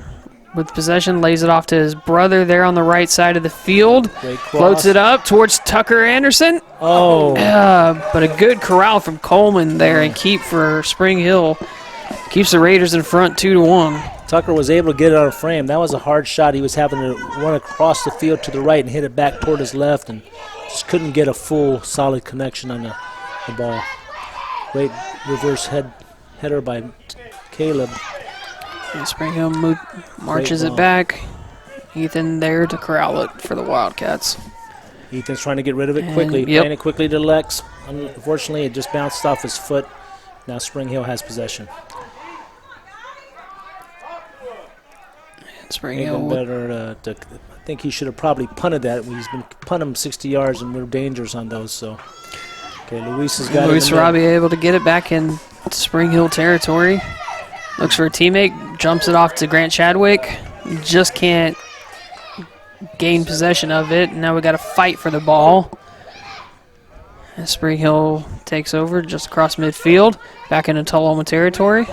with possession, lays it off to his brother there on the right side of the field. Great cross. Floats it up towards Tucker Anderson. Oh, But a good corral from Coleman there and keep for Spring Hill. Keeps the Raiders in front 2-1. Tucker was able to get it out of frame. That was a hard shot. He was having to run across the field to the right and hit it back toward his left, and just couldn't get a full, solid connection on the ball. Great reverse header by Caleb. And Spring Hill marches Great it ball. back. Ethan there to corral it for the Wildcats. Ethan's trying to get rid of it And, quickly, yep. playing it quickly to Lex. Unfortunately, it just bounced off his foot. Now Spring Hill has possession. Spring Ain't Hill been better I think he should have probably punted that. He's been punting him 60 yards, and we're dangerous on those. So, okay, Luis has got Luis it. in the middle. Sarabia able to get it back in Spring Hill territory. Looks for a teammate, jumps it off to Grant Chadwick. Just can't gain possession of it. Now we got to fight for the ball. And Spring Hill takes over just across midfield, back into Tullahoma territory.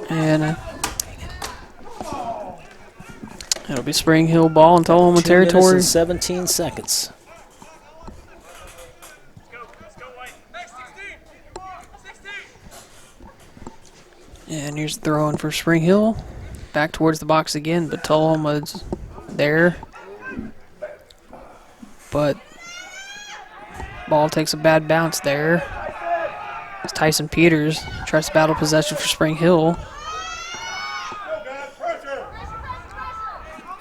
And it'll be Spring Hill ball in Tullahoma 2 minutes territory. and 17 seconds. And here's the throw in for Spring Hill. Back towards the box again, but Tullahoma's there. But ball takes a bad bounce there. As Tyson Peters tries to battle possession for Spring Hill.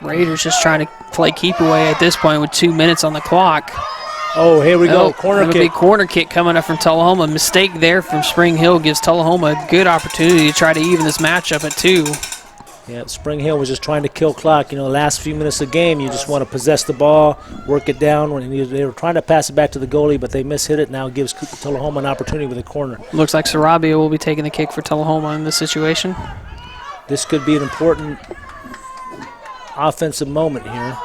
Raiders just trying to play keep away at this point with 2 minutes on the clock. Oh, here we go. Corner That'll kick. be corner kick coming up from Tullahoma. Mistake there from Spring Hill gives Tullahoma a good opportunity to try to even this matchup at 2. Yeah, Spring Hill was just trying to kill clock. You know, the last few minutes of the game, you just want to possess the ball, work it down. They were trying to pass it back to the goalie, but they mishit it. Now it gives Tullahoma an opportunity with a corner. Looks like Sarabia will be taking the kick for Tullahoma in this situation. This could be an important offensive moment here.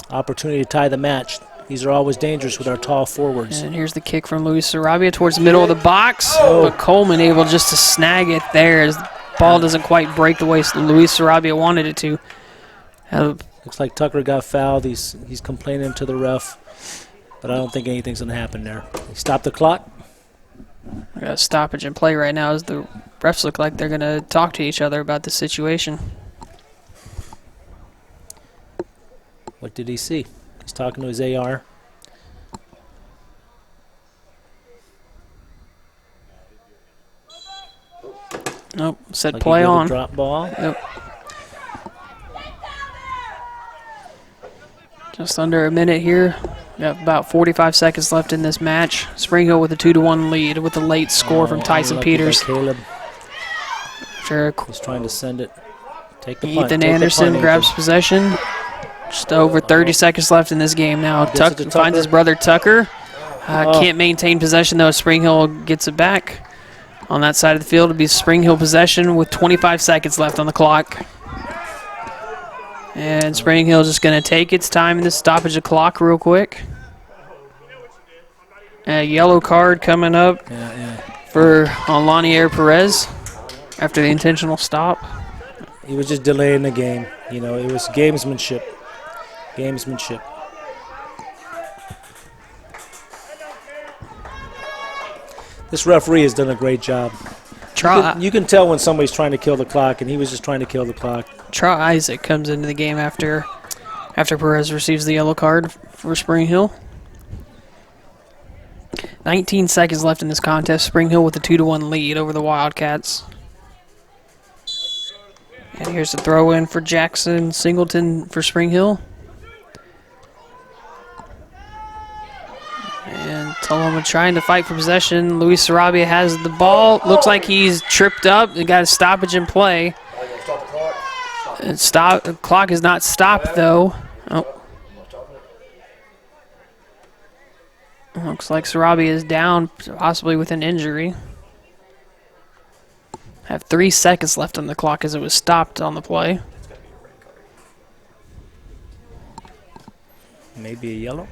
Opportunity to tie the match. These are always dangerous with our tall forwards. And here's the kick from Luis Sarabia towards the middle of the box. But Coleman able just to snag it there as the ball doesn't quite break the way Luis Sarabia wanted it to. Looks like Tucker got fouled. He's complaining to the ref, but I don't think anything's going to happen there. Stop the clock. We got a stoppage in play right now as the refs look like they're going to talk to each other about the situation. What did he see? He's talking to his AR. Nope, said Like play on. Drop ball. Yep. Just under a minute here. We got about 45 seconds left in this match. Spring Hill with a 2-1 lead with a late score from Tyson Peters. Caleb. Sure. He's trying to send it. Take the punt. Ethan Take the Anderson punt, grabs Ethan. possession. Just over 30 seconds left in this game now. Gets it to Finds his Tucker. brother Tucker. Can't maintain possession though. Spring Hill gets it back. On that side of the field, it'll be Spring Hill possession with 25 seconds left on the clock. And Spring Hill just going to take its time in this stoppage of clock real quick. A yellow card coming up for Lanier Perez after the intentional stop. He was just delaying the game. You know, it was gamesmanship. Gamesmanship. This referee has done a great job. You can tell when somebody's trying to kill the clock, and he was just trying to kill the clock. Troy Isaac comes into the game after Perez receives the yellow card for Spring Hill. 19 seconds left in this contest. Spring Hill with a 2-1 lead over the Wildcats. And here's the throw in for Jackson Singleton for Spring Hill. And Tullahoma trying to fight for possession. Luis Sarabia has the ball. Looks like he's tripped up. He got a stoppage in play. The clock is not stopped though. Oh. Looks like Sarabia is down, possibly with an injury. Have 3 seconds left on the clock as it was stopped on the play. Maybe a yellow.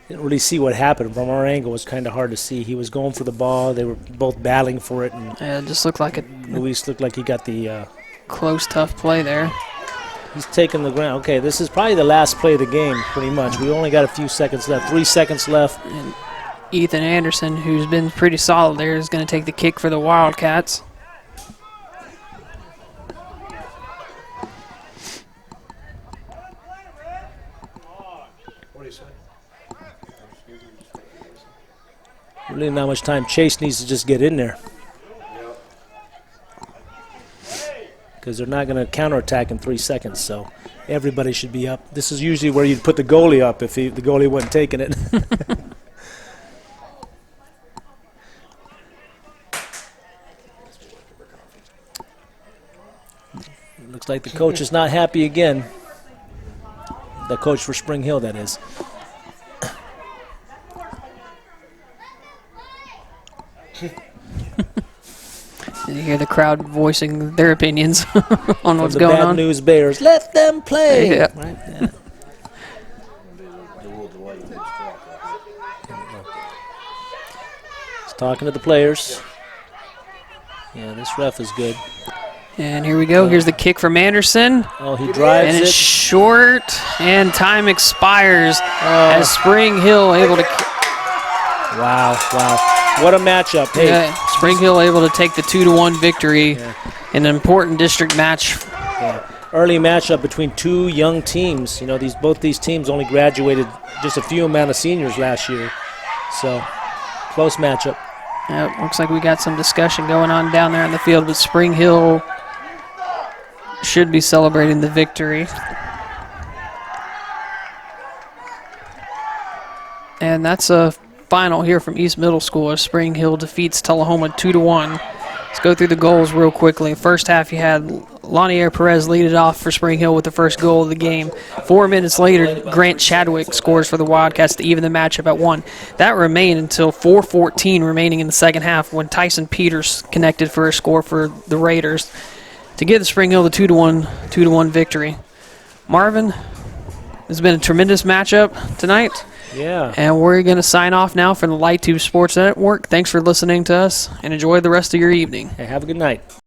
Didn't really see what happened. From our angle, it was kind of hard to see. He was going for the ball. They were both battling for it. And It just looked like a Luis looked like he got the... close, tough play there. He's taking the ground. Okay, this is probably the last play of the game, pretty much. We only got a few seconds left. 3 seconds left. And Ethan Anderson, who's been pretty solid there, is going to take the kick for the Wildcats. Really not much time. Chase needs to just get in there. Because they're not going to counterattack in 3 seconds, so everybody should be up. This is usually where you'd put the goalie up if the goalie wasn't taking it. Looks like the coach is not happy again. The coach for Spring Hill, that is. You hear the crowd voicing their opinions on what's the going bad on. news bears, let them play. Yeah. Right? Yeah. He's talking to the players. Yeah, this ref is good. And here we go. Here's the kick from Anderson. Oh, he drives And it's it. short, and time expires as Spring Hill able to... Wow, wow. What a matchup. Hey, Yeah, Spring Hill able to take the 2-1 victory in an important district match. early matchup between two young teams. You know, both these teams only graduated just a few amount of seniors last year. So Close matchup. Yep, looks like we got some discussion going on down there in the field, but Spring Hill should be celebrating the victory. And that's a final here from East Middle School as Spring Hill defeats Tullahoma 2-1. Let's go through the goals real quickly. First half, you had Lanier Perez lead it off for Spring Hill with the first goal of the game. 4 minutes later, Grant Chadwick scores for the Wildcats to even the matchup at 1. That remained until 4:14 remaining in the second half when Tyson Peters connected for a score for the Raiders to give the Spring Hill the 2-1 victory. Marvin, it's been a tremendous matchup tonight. Yeah. And we're going to sign off now from the Light Tube Sports Network. Thanks for listening to us, and enjoy the rest of your evening. Hey, have a good night.